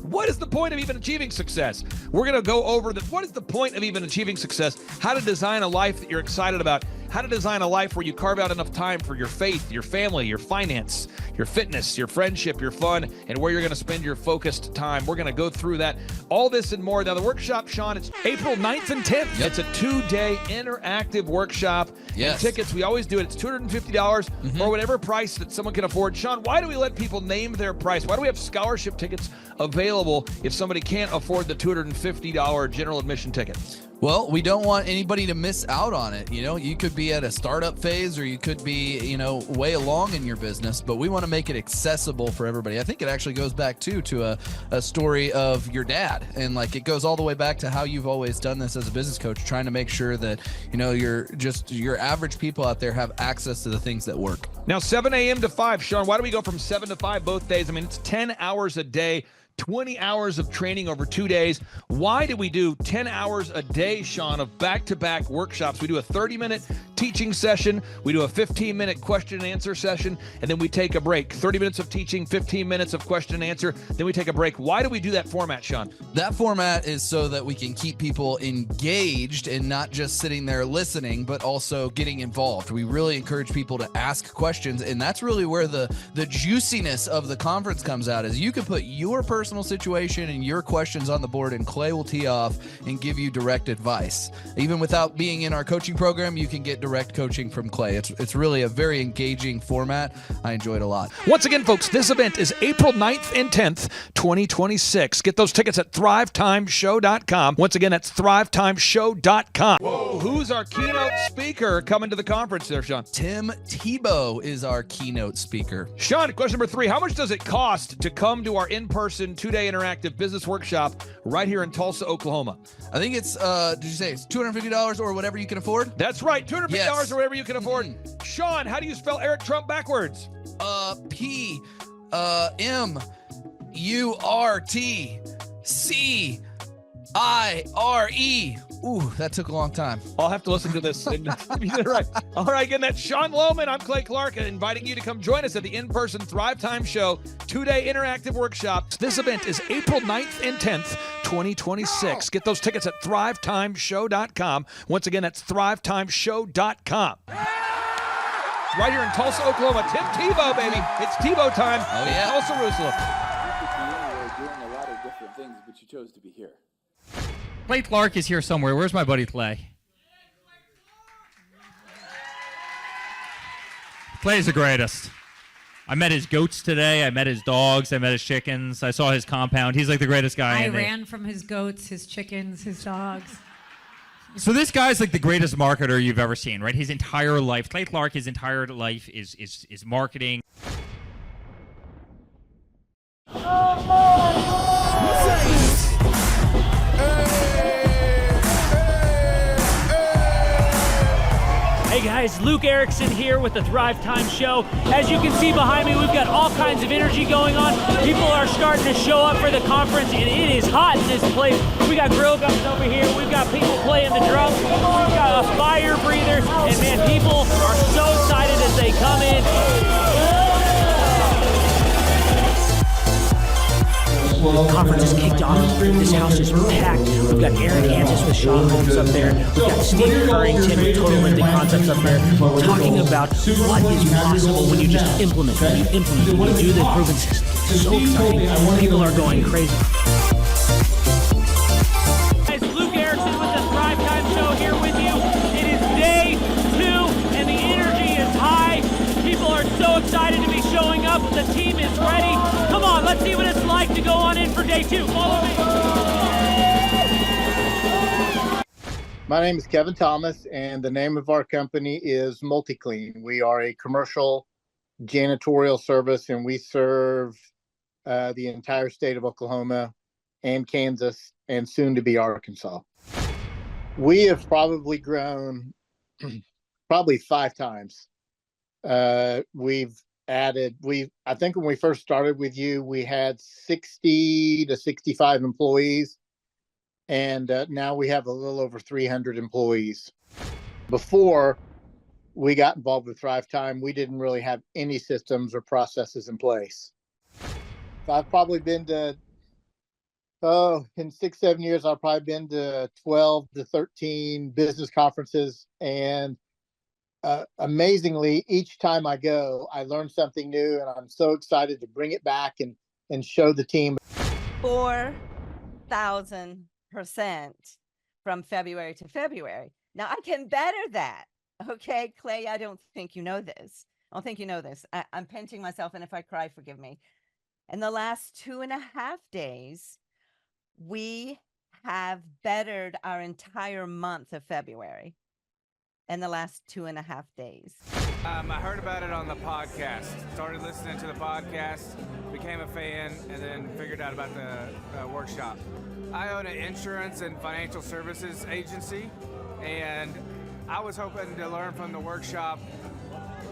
what is the point of even achieving success? We're going to go over what is the point of even achieving success, how to design a life that you're excited about, how to design a life where you carve out enough time for your faith, your family, your finance, your fitness, your friendship, your fun, and where you're going to spend your focused time. We're going to go through that, all this and more. Now, the workshop, Sean, it's April 9th and 10th. It's a 2-day interactive workshop. Yes. And tickets, we always do it. It's $250 or whatever price that someone can afford. Sean, why do we let people name their price? Why do we have scholarship tickets available if somebody can't afford the $250 general admission ticket? Well, we don't want anybody to miss out on it. You know, you could be at a startup phase or you could be, way along in your business, but we want to make it accessible for everybody. I think it actually goes back to a story of your dad. And like, it goes all the way back to how you've always done this as a business coach, trying to make sure that, your average people out there have access to the things that work. Now, 7 a.m. to 5, Sean, why do we go from 7 to 5 both days? I mean, it's 10 hours a day. 20 hours of training over 2 days. Why do we do 10 hours a day, Sean, of back-to-back workshops? We do a 30-minute teaching session. We do a 15-minute question and answer session, and then we take a break. 30 minutes of teaching, 15 minutes of question and answer, then we take a break. Why do we do that format, Sean? That format is so that we can keep people engaged and not just sitting there listening, but also getting involved. We really encourage people to ask questions, and that's really where the juiciness of the conference comes out, is you can put your personal situation and your questions on the board, and Clay will tee off and give you direct advice. Even without being in our coaching program, you can get direct coaching from Clay. It's really a very engaging format. I enjoy it a lot. Once again, folks, this event is April 9th and 10th, 2026. Get those tickets at thrivetimeshow.com. Once again, that's thrivetimeshow.com. Whoa. Who's our keynote speaker coming to the conference there, Sean? Tim Tebow is our keynote speaker. Sean, question number 3, how much does it cost to come to our in-person 2-day interactive business workshop right here in Tulsa, Oklahoma? I think it's, did you say it's $250 or whatever you can afford? That's right, $250 or whatever you can afford. Sean, how do you spell Eric Trump backwards? P-M-U-R-T-C-I-R-E. Ooh, that took a long time. I'll have to listen to this. You did it right. All right, again, that's Sean Lohman. I'm Clay Clark, inviting you to come join us at the in-person Thrivetime Show 2-day interactive workshop. This event is April 9th and 10th, 2026. Get those tickets at thrivetimeshow.com. Once again, that's thrivetimeshow.com. Right here in Tulsa, Oklahoma, Tim Tebow, baby. It's Tebow time. Oh, yeah. Tulsa, Jerusalem. You could be anywhere doing a lot of different things, but you chose to be here. Clay Clark is here somewhere. Where's my buddy Clay? Clay's the greatest. I met his goats today. I met his dogs. I met his chickens. I saw his compound. He's like the greatest guy. I ran from his goats, his chickens, his dogs. So this guy's like the greatest marketer you've ever seen, right? His entire life, Clay Clark, his entire life is marketing. Hey guys, Luke Erickson here with the Thrivetime Show. As you can see behind me, we've got all kinds of energy going on. People are starting to show up for the conference, and it is hot in this place. We got grill guns over here. We've got people playing the drums. We've got a fire breather, and man, people are so excited as they come in. The conference is kicked off. This house is packed. We've got Aaron Hansis with Sean Holmes up there. We've got Steve Currington with Total Lending Concepts up there talking about what is possible when you just implement, when you do the proven system. It's so exciting. People are going crazy. Guys, Luke Erickson with the Thrivetime Show here with you. It is day 2 and the energy is high. People are so excited to be showing up. The team is ready. Come on, let's see what it's like to go on in for day 2. Follow me. My name is Kevin Thomas, and the name of our company is MultiClean. We are a commercial janitorial service, and we serve the entire state of Oklahoma and Kansas and soon to be Arkansas. We have probably grown probably 5 times. We've added, I think when we first started with you, we had 60 to 65 employees. And now we have a little over 300 employees. Before we got involved with Thrivetime, we didn't really have any systems or processes in place. So I've probably been to, in 6-7 years, I've probably been to 12 to 13 business conferences. And amazingly, each time I go, I learn something new, and I'm so excited to bring it back and show the team. 4,000% from February to February. Now I can better that. Okay, Clay, I don't think you know this. I'm pinching myself, and if I cry, forgive me. In the last 2.5 days, we have bettered our entire month of February in the last 2.5 days. I heard about it on the podcast. Started listening to the podcast, became a fan, and then figured out about the workshop. I own an insurance and financial services agency, and I was hoping to learn from the workshop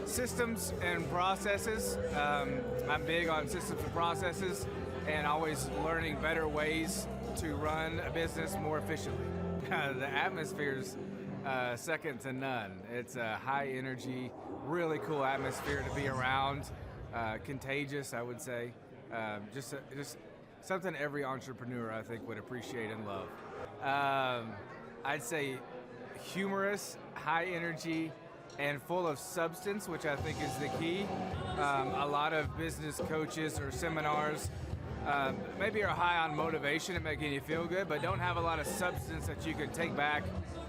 systems and processes. I'm big on systems and processes, and always learning better ways to run a business more efficiently. The atmosphere's second to none. It's a high energy, really cool atmosphere to be around. Contagious, I would say. Just something every entrepreneur, I think, would appreciate and love. I'd say humorous, high energy, and full of substance, which I think is the key. A lot of business coaches or seminars maybe are high on motivation and making you feel good, but don't have a lot of substance that you can take back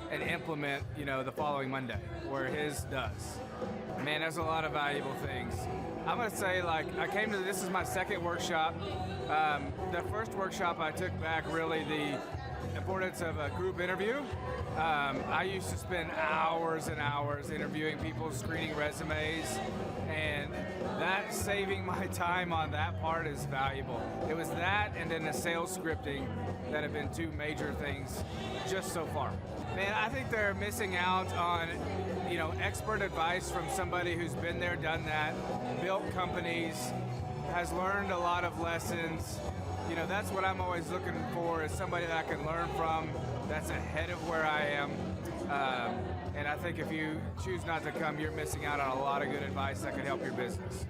and implement, the following Monday, where his does. Man, there's a lot of valuable things. I'm gonna say, this is my second workshop. The first workshop I took back really the importance of a group interview. I used to spend hours and hours interviewing people, screening resumes, and that saving my time on that part is valuable. It was that and then the sales scripting that have been 2 major things just so far. Man, I think they're missing out on, expert advice from somebody who's been there, done that, built companies, has learned a lot of lessons. That's what I'm always looking for, is somebody that I can learn from that's ahead of where I am. And I think if you choose not to come, you're missing out on a lot of good advice that could help your business.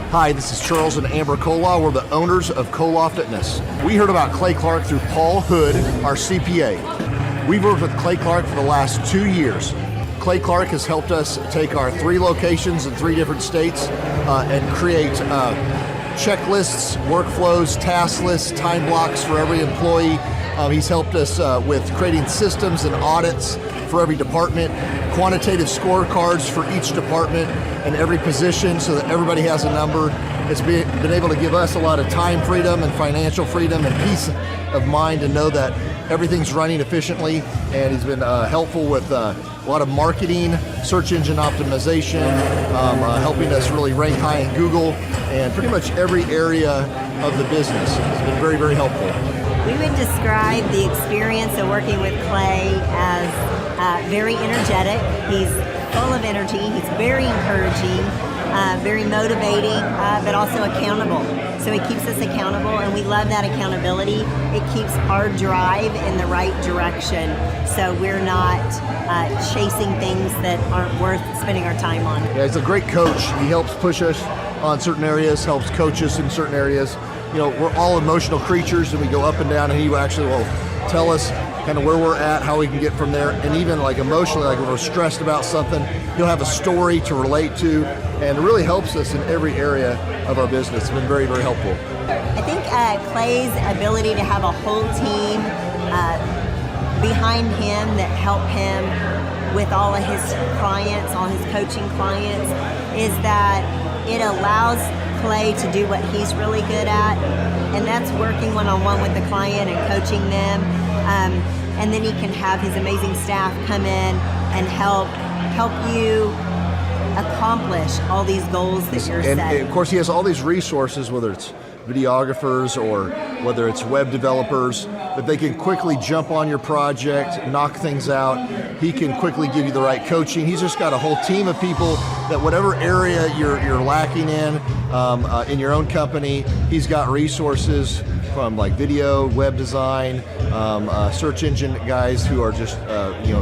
Hi, this is Charles and Amber Koloff. We're the owners of Koloff Fitness. We heard about Clay Clark through Paul Hood, our CPA. We've worked with Clay Clark for the last 2 years. Clay Clark has helped us take our 3 locations in 3 different states and create checklists, workflows, task lists, time blocks for every employee. He's helped us with creating systems and audits for every department, quantitative scorecards for each department and every position so that everybody has a number. It's been able to give us a lot of time freedom and financial freedom and peace of mind to know that everything's running efficiently, and he's been helpful with a lot of marketing, search engine optimization, helping us really rank high in Google, and pretty much every area of the business. It's been very, very helpful. We would describe the experience of working with Clay as very energetic. He's full of energy. He's very encouraging, very motivating, but also accountable. So he keeps us accountable, and we love that accountability. It keeps our drive in the right direction, so we're not chasing things that aren't worth spending our time on. Yeah, he's a great coach. He helps push us on certain areas, helps coach us in certain areas. We're all emotional creatures, and we go up and down, and he actually will tell us kind of where we're at, how we can get from there, and even emotionally, when we're stressed about something, he'll have a story to relate to, and it really helps us in every area of our business. It's been very, very helpful. I think Clay's ability to have a whole team behind him that help him with all of his clients, all his coaching clients, is that it allows Clay to do what he's really good at, and that's working one-on-one with the client and coaching them. and then he can have his amazing staff come in and help you accomplish all these goals that you're setting. And of course, he has all these resources, whether it's videographers or whether it's web developers, that they can quickly jump on your project, knock things out. He can quickly give you the right coaching. He's just got a whole team of people that whatever area you're lacking in your own company, he's got resources from like video, web design, search engine guys who are just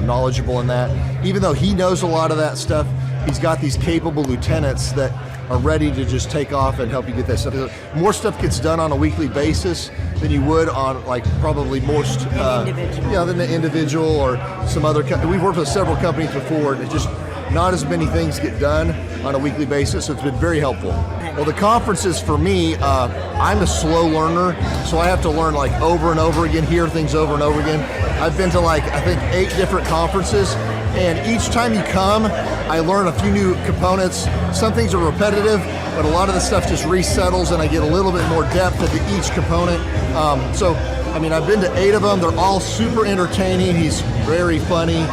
knowledgeable in that. Even though he knows a lot of that stuff, he's got these capable lieutenants that are ready to just take off and help you get that stuff. More stuff gets done on a weekly basis than you would on like probably most than the individual or some other company. We've worked with several companies before, and it's just not as many things get done on a weekly basis, so it's been very helpful. Well, the conferences for me, I'm a slow learner, so I have to learn like over and over again, hear things over and over again. I've been to like, I think 8 different conferences, and each time you come, I learn a few new components. Some things are repetitive, but a lot of the stuff just resettles and I get a little bit more depth into each component. I've been to 8 of them. They're all super entertaining. He's very funny,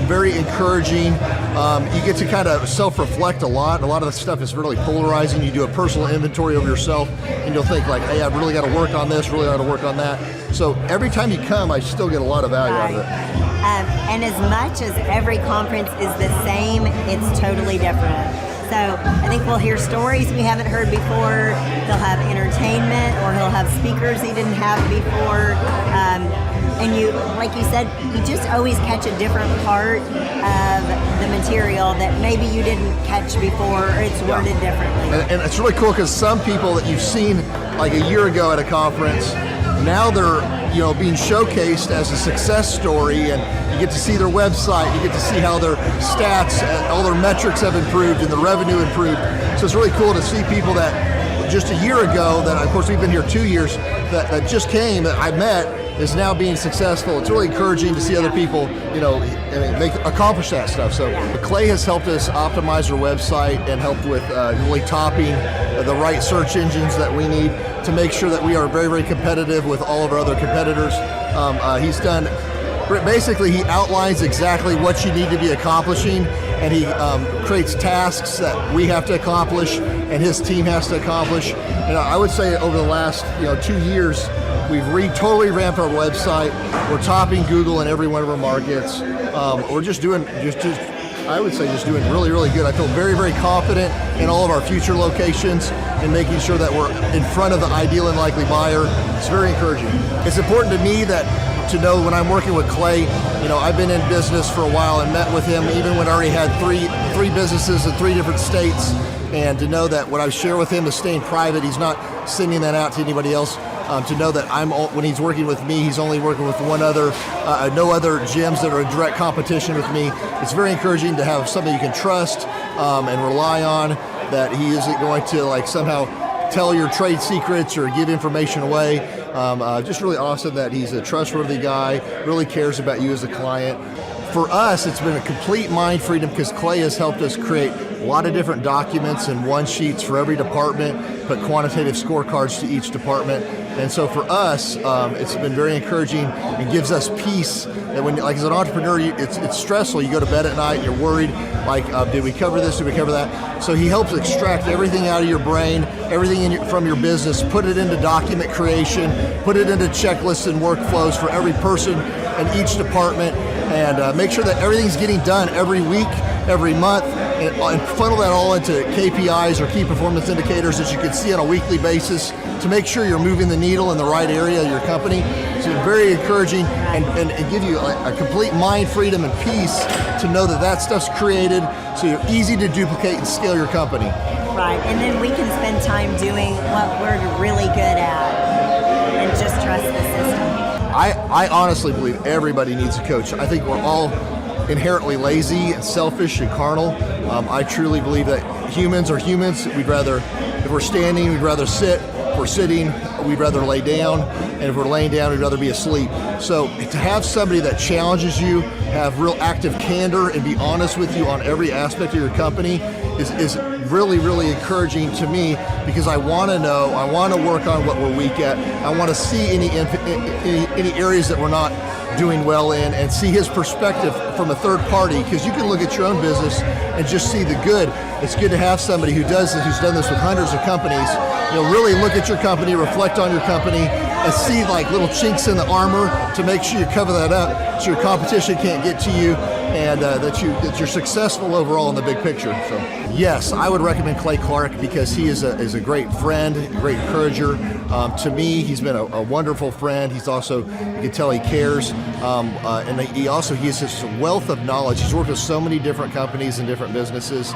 very encouraging. You get to kind of self-reflect a lot. A lot of the stuff is really polarizing. You do a personal inventory of yourself and you'll think like, hey, I've really got to work on this, really got to work on that. So every time you come, I still get a lot of value out of it. And as much as every conference is the same, it's totally different. So I think we'll hear stories we haven't heard before. He'll have entertainment, or he'll have speakers he didn't have before. And you, like you said, you just always catch a different part of the material that maybe you didn't catch before, or it's worded differently. And it's really cool because some people that you've seen like a year ago at a conference, now they're being showcased as a success story, and you get to see their website, you get to see how their stats, all their metrics have improved and the revenue improved. So it's really cool to see people that just a year ago, that of course we've been here 2 years, that just came, that I met, is now being successful. It's really encouraging to see other people, accomplish that stuff. So Clay has helped us optimize our website and helped with really topping the right search engines that we need to make sure that we are very, very competitive with all of our other competitors. He's done, basically he outlines exactly what you need to be accomplishing, and he creates tasks that we have to accomplish and his team has to accomplish. And I would say over the last 2 years, we've totally ramped our website. We're topping Google in every one of our markets. We're just doing, I would say just doing really, really good. I feel very, very confident in all of our future locations and making sure that we're in front of the ideal and likely buyer. It's very encouraging. It's important to me to know when I'm working with Clay, I've been in business for a while and met with him even when I already had three businesses in 3 different states, and to know that what I share with him is staying private. He's not sending that out to anybody else. To know that when he's working with me, he's only working with no other gyms that are in direct competition with me. It's very encouraging to have somebody you can trust and rely on, that he isn't going to somehow tell your trade secrets or give information away. Just really awesome that he's a trustworthy guy, really cares about you as a client. For us, it's been a complete mind freedom because Clay has helped us create a lot of different documents and one-sheets for every department, put quantitative scorecards to each department. And so for us, it's been very encouraging and gives us peace that when, as an entrepreneur, it's stressful. You go to bed at night, you're worried, did we cover this, did we cover that? So he helps extract everything out of your brain, everything from your business, put it into document creation, put it into checklists and workflows for every person in each department, and make sure that everything's getting done every week, every month, and funnel that all into KPIs or key performance indicators that you can see on a weekly basis to make sure you're moving the needle in the right area of your company. So it's very encouraging and give you a complete mind freedom and peace to know that stuff's created so you're easy to duplicate and scale your company. Right, and then we can spend time doing what we're really good at and just trust the system. I honestly believe everybody needs a coach. I think we're all inherently lazy and selfish and carnal. I truly believe that humans are humans. If we're standing, we'd rather sit. If we're sitting, we'd rather lay down. And if we're laying down, we'd rather be asleep. So to have somebody that challenges you, have real active candor, and be honest with you on every aspect of your company is really, really encouraging to me, because I want to know, I want to work on what we're weak at. I want to see any areas that we're not doing well in, and see his perspective from a third party, because you can look at your own business and just see the good. It's good to have somebody who does this, who's done this with hundreds of companies, really look at your company, reflect on your company, and see like little chinks in the armor to make sure you cover that up so your competition can't get to you, and that you're successful overall in the big picture. So yes, I would recommend Clay Clark because he is a great friend, a great encourager. To me, he's been a wonderful friend. He's also, you can tell he cares, and he has this wealth of knowledge. He's worked with so many different companies and different businesses.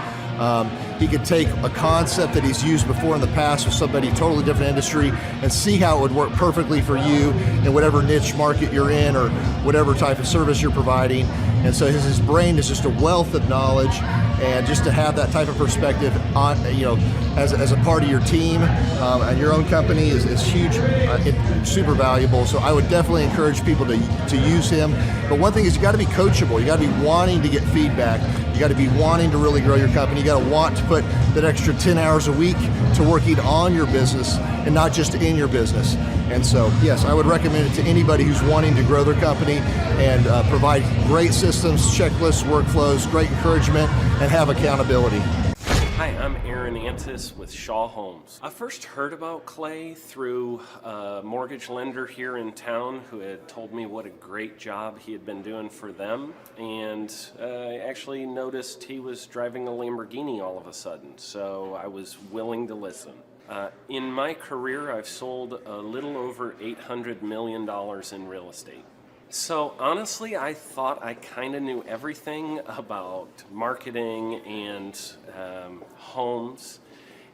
He could take a concept that he's used before in the past with somebody totally different industry and see how it would work perfectly for you in whatever niche market you're in or whatever type of service you're providing. And so his brain is just a wealth of knowledge, and just to have that type of perspective on, as a part of your team and your own company is huge, super valuable. So I would definitely encourage people to use him. But one thing is, you got to be coachable. You got to be wanting to get feedback. You got to be wanting to really grow your company. You got to want to put that extra 10 hours a week to working on your business and not just in your business. And so, yes, I would recommend it to anybody who's wanting to grow their company and provide great systems, checklists, workflows, great encouragement, and have accountability. Hi, I'm Aaron Antis with Shaw Homes. I first heard about Clay through a mortgage lender here in town who had told me what a great job he had been doing for them, and I actually noticed he was driving a Lamborghini all of a sudden, so I was willing to listen. In my career, I've sold a little over $800 million in real estate. So honestly, I thought I kind of knew everything about marketing and homes.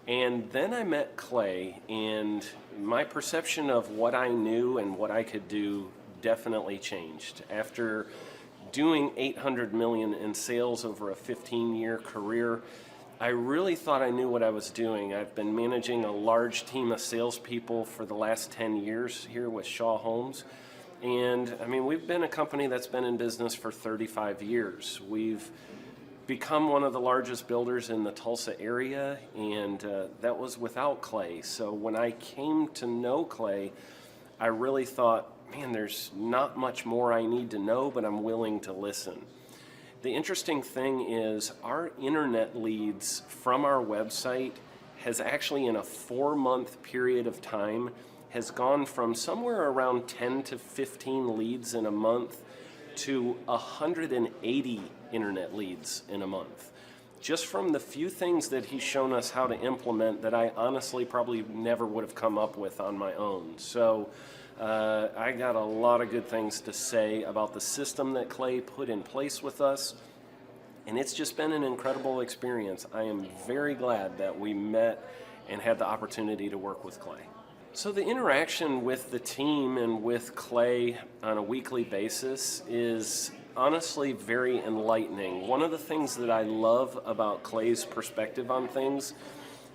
And then I met Clay, and my perception of what I knew and what I could do definitely changed. After doing $800 million in sales over a 15-year career, I really thought I knew what I was doing. I've been managing a large team of salespeople for the last 10 years here with Shaw Homes. And I mean, we've been a company that's been in business for 35 years. We've become one of the largest builders in the Tulsa area, and that was without Clay. So when I came to know Clay, I really thought, man, there's not much more I need to know, but I'm willing to listen. The interesting thing is our internet leads from our website has actually, in a 4-month period of time, has gone from somewhere around 10 to 15 leads in a month to 180 internet leads in a month. Just from the few things that he's shown us how to implement that I honestly probably never would have come up with on my own. So I got a lot of good things to say about the system that Clay put in place with us, and it's just been an incredible experience. I am very glad that we met and had the opportunity to work with Clay. So the interaction with the team and with Clay on a weekly basis is honestly very enlightening. One of the things that I love about Clay's perspective on things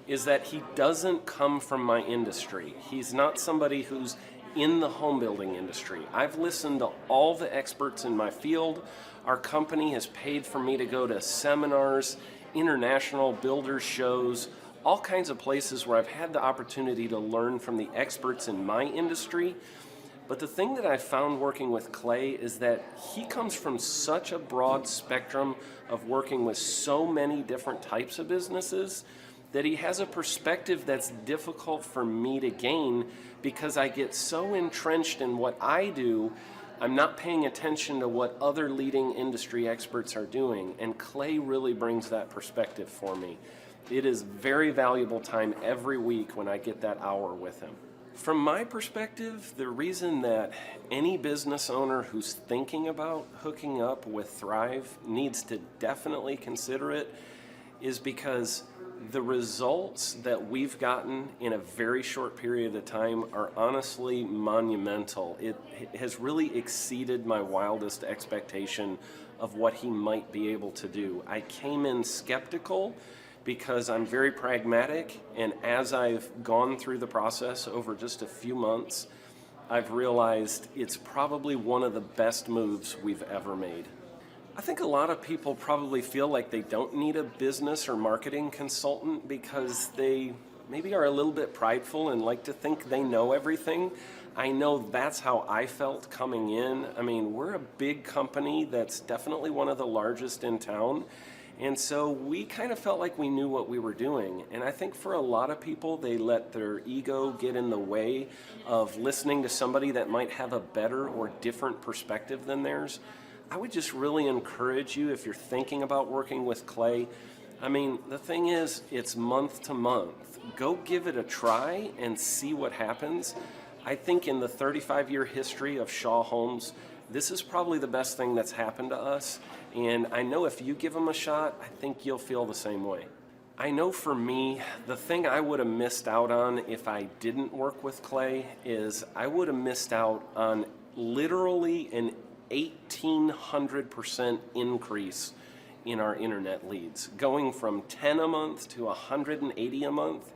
is that he doesn't come from my industry. He's not somebody who's in the home building industry. I've listened to all the experts in my field. Our company has paid for me to go to seminars, international builders shows, all kinds of places where I've had the opportunity to learn from the experts in my industry. But the thing that I found working with Clay is that he comes from such a broad spectrum of working with so many different types of businesses that he has a perspective that's difficult for me to gain because I get so entrenched in what I do, I'm not paying attention to what other leading industry experts are doing. And Clay really brings that perspective for me. It is very valuable time every week when I get that hour with him. From my perspective, the reason that any business owner who's thinking about hooking up with Thrive needs to definitely consider it is because the results that we've gotten in a very short period of time are honestly monumental. It has really exceeded my wildest expectation of what he might be able to do. I came in skeptical because I'm very pragmatic, and as I've gone through the process over just a few months, I've realized it's probably one of the best moves we've ever made. I think a lot of people probably feel like they don't need a business or marketing consultant because they maybe are a little bit prideful and like to think they know everything. I know that's how I felt coming in. I mean, we're a big company that's definitely one of the largest in town. And so we kind of felt like we knew what we were doing. And I think for a lot of people, they let their ego get in the way of listening to somebody that might have a better or different perspective than theirs. I would just really encourage you, if you're thinking about working with Clay, I mean, the thing is, it's month to month. Go give it a try and see what happens. I think in the 35-year history of Shaw Homes, this is probably the best thing that's happened to us. And I know if you give them a shot, I think you'll feel the same way. I know for me, the thing I would have missed out on if I didn't work with Clay is I would have missed out on literally an 1,800% increase in our internet leads, going from 10 a month to 180 a month.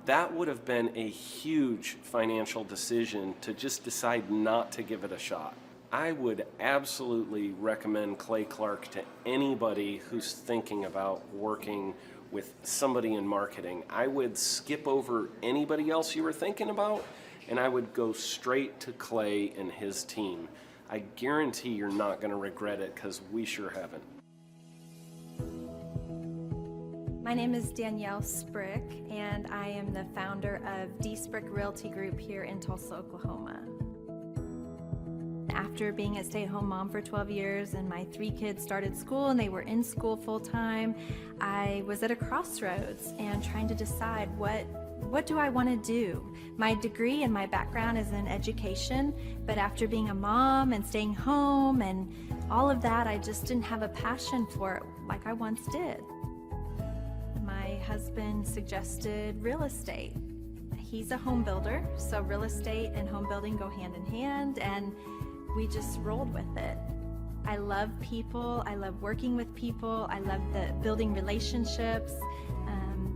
That would have been a huge financial decision to just decide not to give it a shot. I would absolutely recommend Clay Clark to anybody who's thinking about working with somebody in marketing. I would skip over anybody else you were thinking about, and I would go straight to Clay and his team. I guarantee you're not going to regret it, because we sure haven't. My name is Danielle Sprick, and I am the founder of D Sprick Realty Group here in Tulsa, Oklahoma. After being a stay-at-home mom for 12 years and my 3 kids started school and they were in school full-time, I was at a crossroads and trying to decide what do I want to do? My degree and my background is in education, but after being a mom and staying home and all of that, I just didn't have a passion for it like I once did. My husband suggested real estate. He's a home builder, so real estate and home building go hand in hand, and we just rolled with it. I love people, I love working with people, I love building relationships,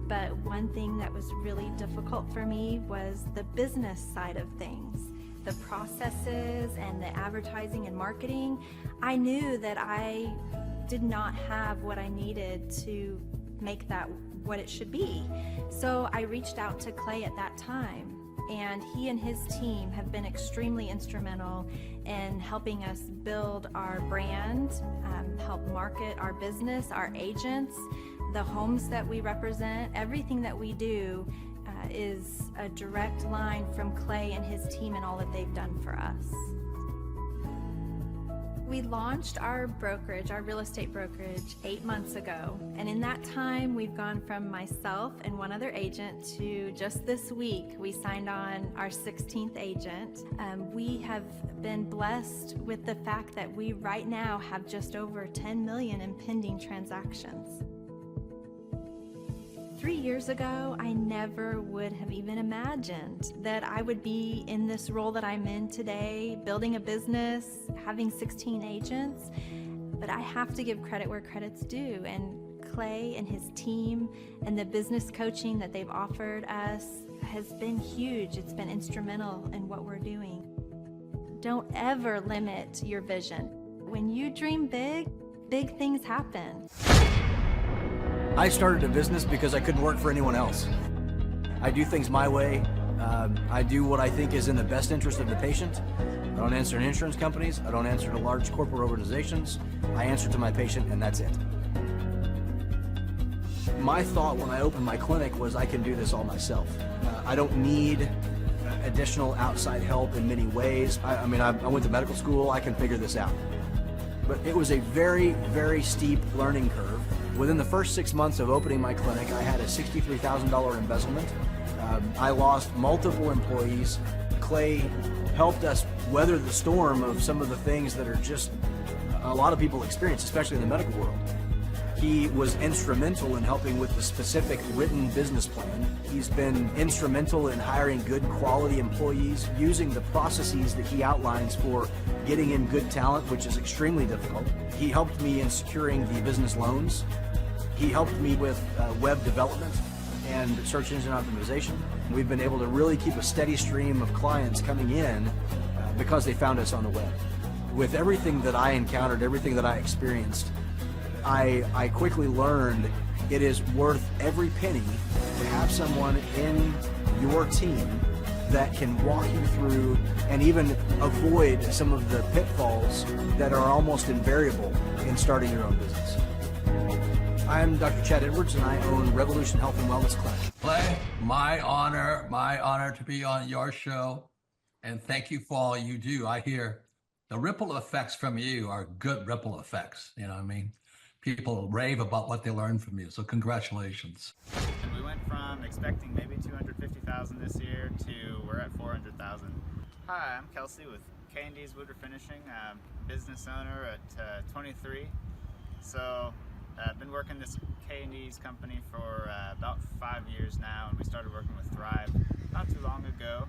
but one thing that was really difficult for me was the business side of things. The processes and the advertising and marketing. I knew that I did not have what I needed to make that what it should be. So I reached out to Clay at that time, and he and his team have been extremely instrumental in helping us build our brand, help market our business, our agents, the homes that we represent. Everything that we do is a direct line from Clay and his team and all that they've done for us. We launched our brokerage, our real estate brokerage, 8 months ago. And in that time, we've gone from myself and one other agent to just this week, we signed on our 16th agent. We have been blessed with the fact that we right now have just over 10 million in pending transactions. 3 years ago, I never would have even imagined that I would be in this role that I'm in today, building a business, having 16 agents. But I have to give credit where credit's due. And Clay and his team and the business coaching that they've offered us has been huge. It's been instrumental in what we're doing. Don't ever limit your vision. When you dream big, big things happen. I started a business because I couldn't work for anyone else. I do things my way. I do what I think is in the best interest of the patient. I don't answer to insurance companies. I don't answer to large corporate organizations. I answer to my patient, and that's it. My thought when I opened my clinic was I can do this all myself. I don't need additional outside help in many ways. I went to medical school. I can figure this out. But it was a very, very steep learning curve. Within the first 6 months of opening my clinic, I had a $63,000 embezzlement. I lost multiple employees. Clay helped us weather the storm of some of the things that are just a lot of people experience, especially in the medical world. He was instrumental in helping with the specific written business plan. He's been instrumental in hiring good quality employees, using the processes that he outlines for getting in good talent, which is extremely difficult. He helped me in securing the business loans. He helped me with web development and search engine optimization. We've been able to really keep a steady stream of clients coming in because they found us on the web. With everything that I encountered, everything that I experienced, I quickly learned it is worth every penny to have someone in your team that can walk you through and even avoid some of the pitfalls that are almost invariable in starting your own business. I'm Dr. Chad Edwards, and I own Revolution Health and Wellness Clinic. Clay, my honor to be on your show, and thank you for all you do. I hear the ripple effects from you are good ripple effects. You know what I mean? People rave about what they learned from you, so congratulations. And we went from expecting maybe 250,000 this year to we're at 400,000. Hi, I'm Kelsey with K&D's Woodruff Finishing, business owner at 23. So I've been working this K&D's company for about 5 years now, and we started working with Thrive not too long ago.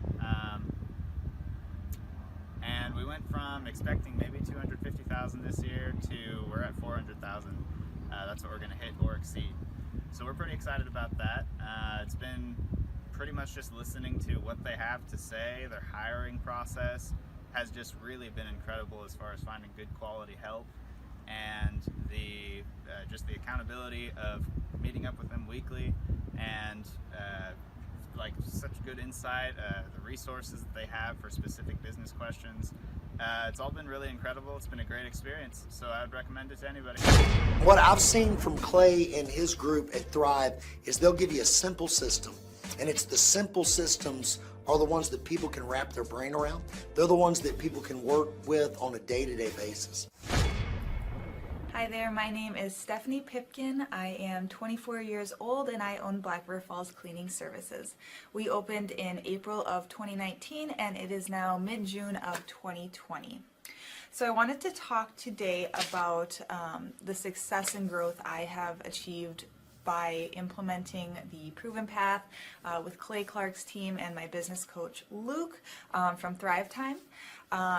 And we went from expecting maybe 250,000 this year to we're at 400,000. That's what we're going to hit or exceed. So we're pretty excited about that. It's been pretty much just listening to what they have to say. Their hiring process has just really been incredible as far as finding good quality help, and the just the accountability of meeting up with them weekly, and like such good insight, the resources that they have for specific business questions. It's all been really incredible. It's been a great experience, so I would recommend it to anybody. What I've seen from Clay and his group at Thrive is they'll give you a simple system, and it's the simple systems are the ones that people can wrap their brain around. They're the ones that people can work with on a day-to-day basis. Hi there, my name is Stephanie Pipkin. I am 24 years old and I own Black Falls Cleaning Services. We opened in April of 2019 and it is now mid-June of 2020. So I wanted to talk today about the success and growth I have achieved by implementing the Proven Path with Clay Clark's team and my business coach Luke from Thrivetime.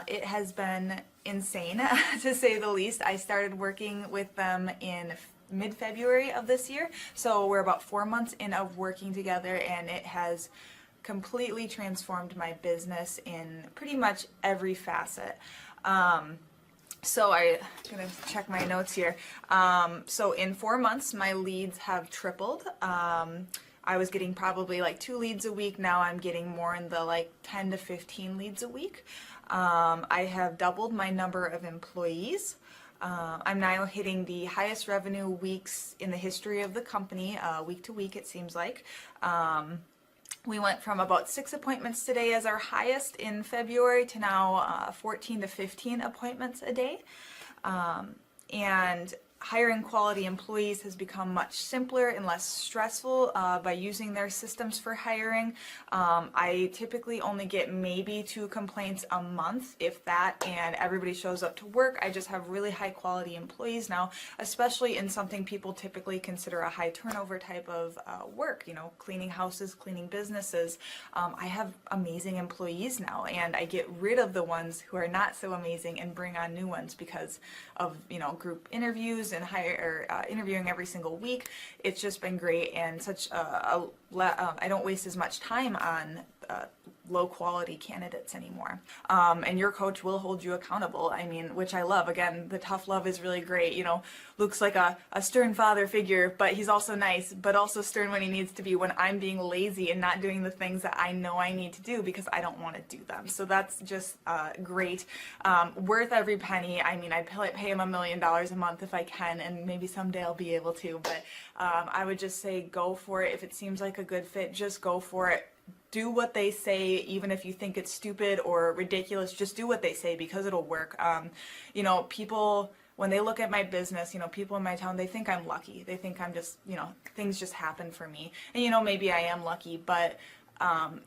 It has been insane to say the least. I started working with them in mid-February of this year, so we're about 4 months in of working together, and it has completely transformed my business in pretty much every facet. So I'm gonna check my notes here. So in 4 months, my leads have tripled. I was getting probably like 2 leads a week. Now I'm getting more in the like 10 to 15 leads a week. I have doubled my number of employees. I'm now hitting the highest revenue weeks in the history of the company, week to week it seems like. We went from about 6 appointments today as our highest in February to now 14 to 15 appointments a day. And hiring quality employees has become much simpler and less stressful by using their systems for hiring. I typically only get maybe 2 complaints a month, if that, and everybody shows up to work. I just have really high quality employees now, especially in something people typically consider a high turnover type of work, you know, cleaning houses, cleaning businesses. I have amazing employees now, and I get rid of the ones who are not so amazing and bring on new ones because of, you know, group interviews and interviewing every single week. It's just been great, and such I don't waste as much time on low quality candidates anymore. And your coach will hold you accountable. I mean, which I love. Again, the tough love is really great. You know, Luke's like a stern father figure, but he's also nice, but also stern when he needs to be, when I'm being lazy and not doing the things that I know I need to do because I don't want to do them. So that's just great. Worth every penny. I mean, I'd pay him $1 million a month if I can, and maybe someday I'll be able to, but I would just say go for it. If it seems like a good fit, just go for it. Do what they say, even if you think it's stupid or ridiculous. Just do what they say because it'll work. You know, people, when they look at my business, you know, people in my town, they think I'm lucky. They think I'm just, you know, things just happen for me. And, you know, maybe I am lucky, but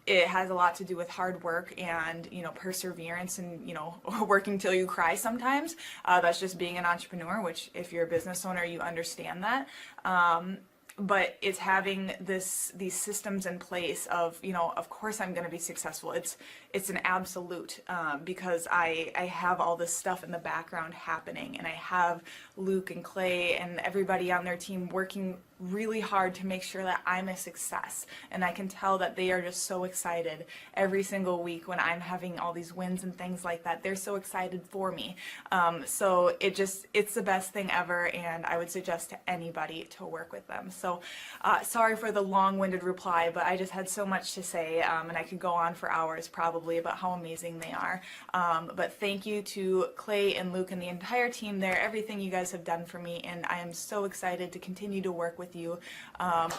it has a lot to do with hard work and, you know, perseverance and, you know, working till you cry sometimes. That's just being an entrepreneur, which if you're a business owner, you understand that. But it's having these systems in place of, you know, of course I'm going to be successful. It's an absolute because I have all this stuff in the background happening, and I have Luke and Clay and everybody on their team working really hard to make sure that I'm a success. And I can tell that they are just so excited every single week when I'm having all these wins and things like that. They're so excited for me. So it's the best thing ever, and I would suggest to anybody to work with them. So sorry for the long-winded reply, but I just had so much to say, and I could go on for hours probably about how amazing they are. But thank you to Clay and Luke and the entire team there, everything you guys have done for me, and I am so excited to continue to work with you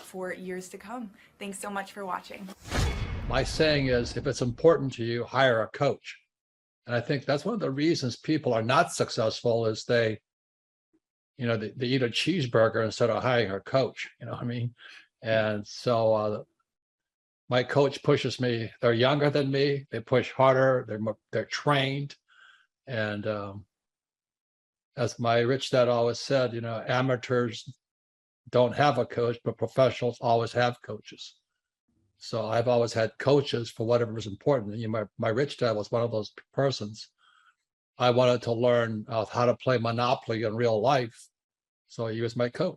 for years to come. Thanks so much for watching. My saying is, if it's important to you, hire a coach. And I think that's one of the reasons people are not successful is they eat a cheeseburger instead of hiring a coach, you know what I mean? And so my coach pushes me. They're younger than me. They push harder. They're trained. And as my rich dad always said, amateurs don't have a coach, but professionals always have coaches. So I've always had coaches for whatever is important. My rich dad was one of those persons. I wanted to learn how to play Monopoly in real life. So he was my coach.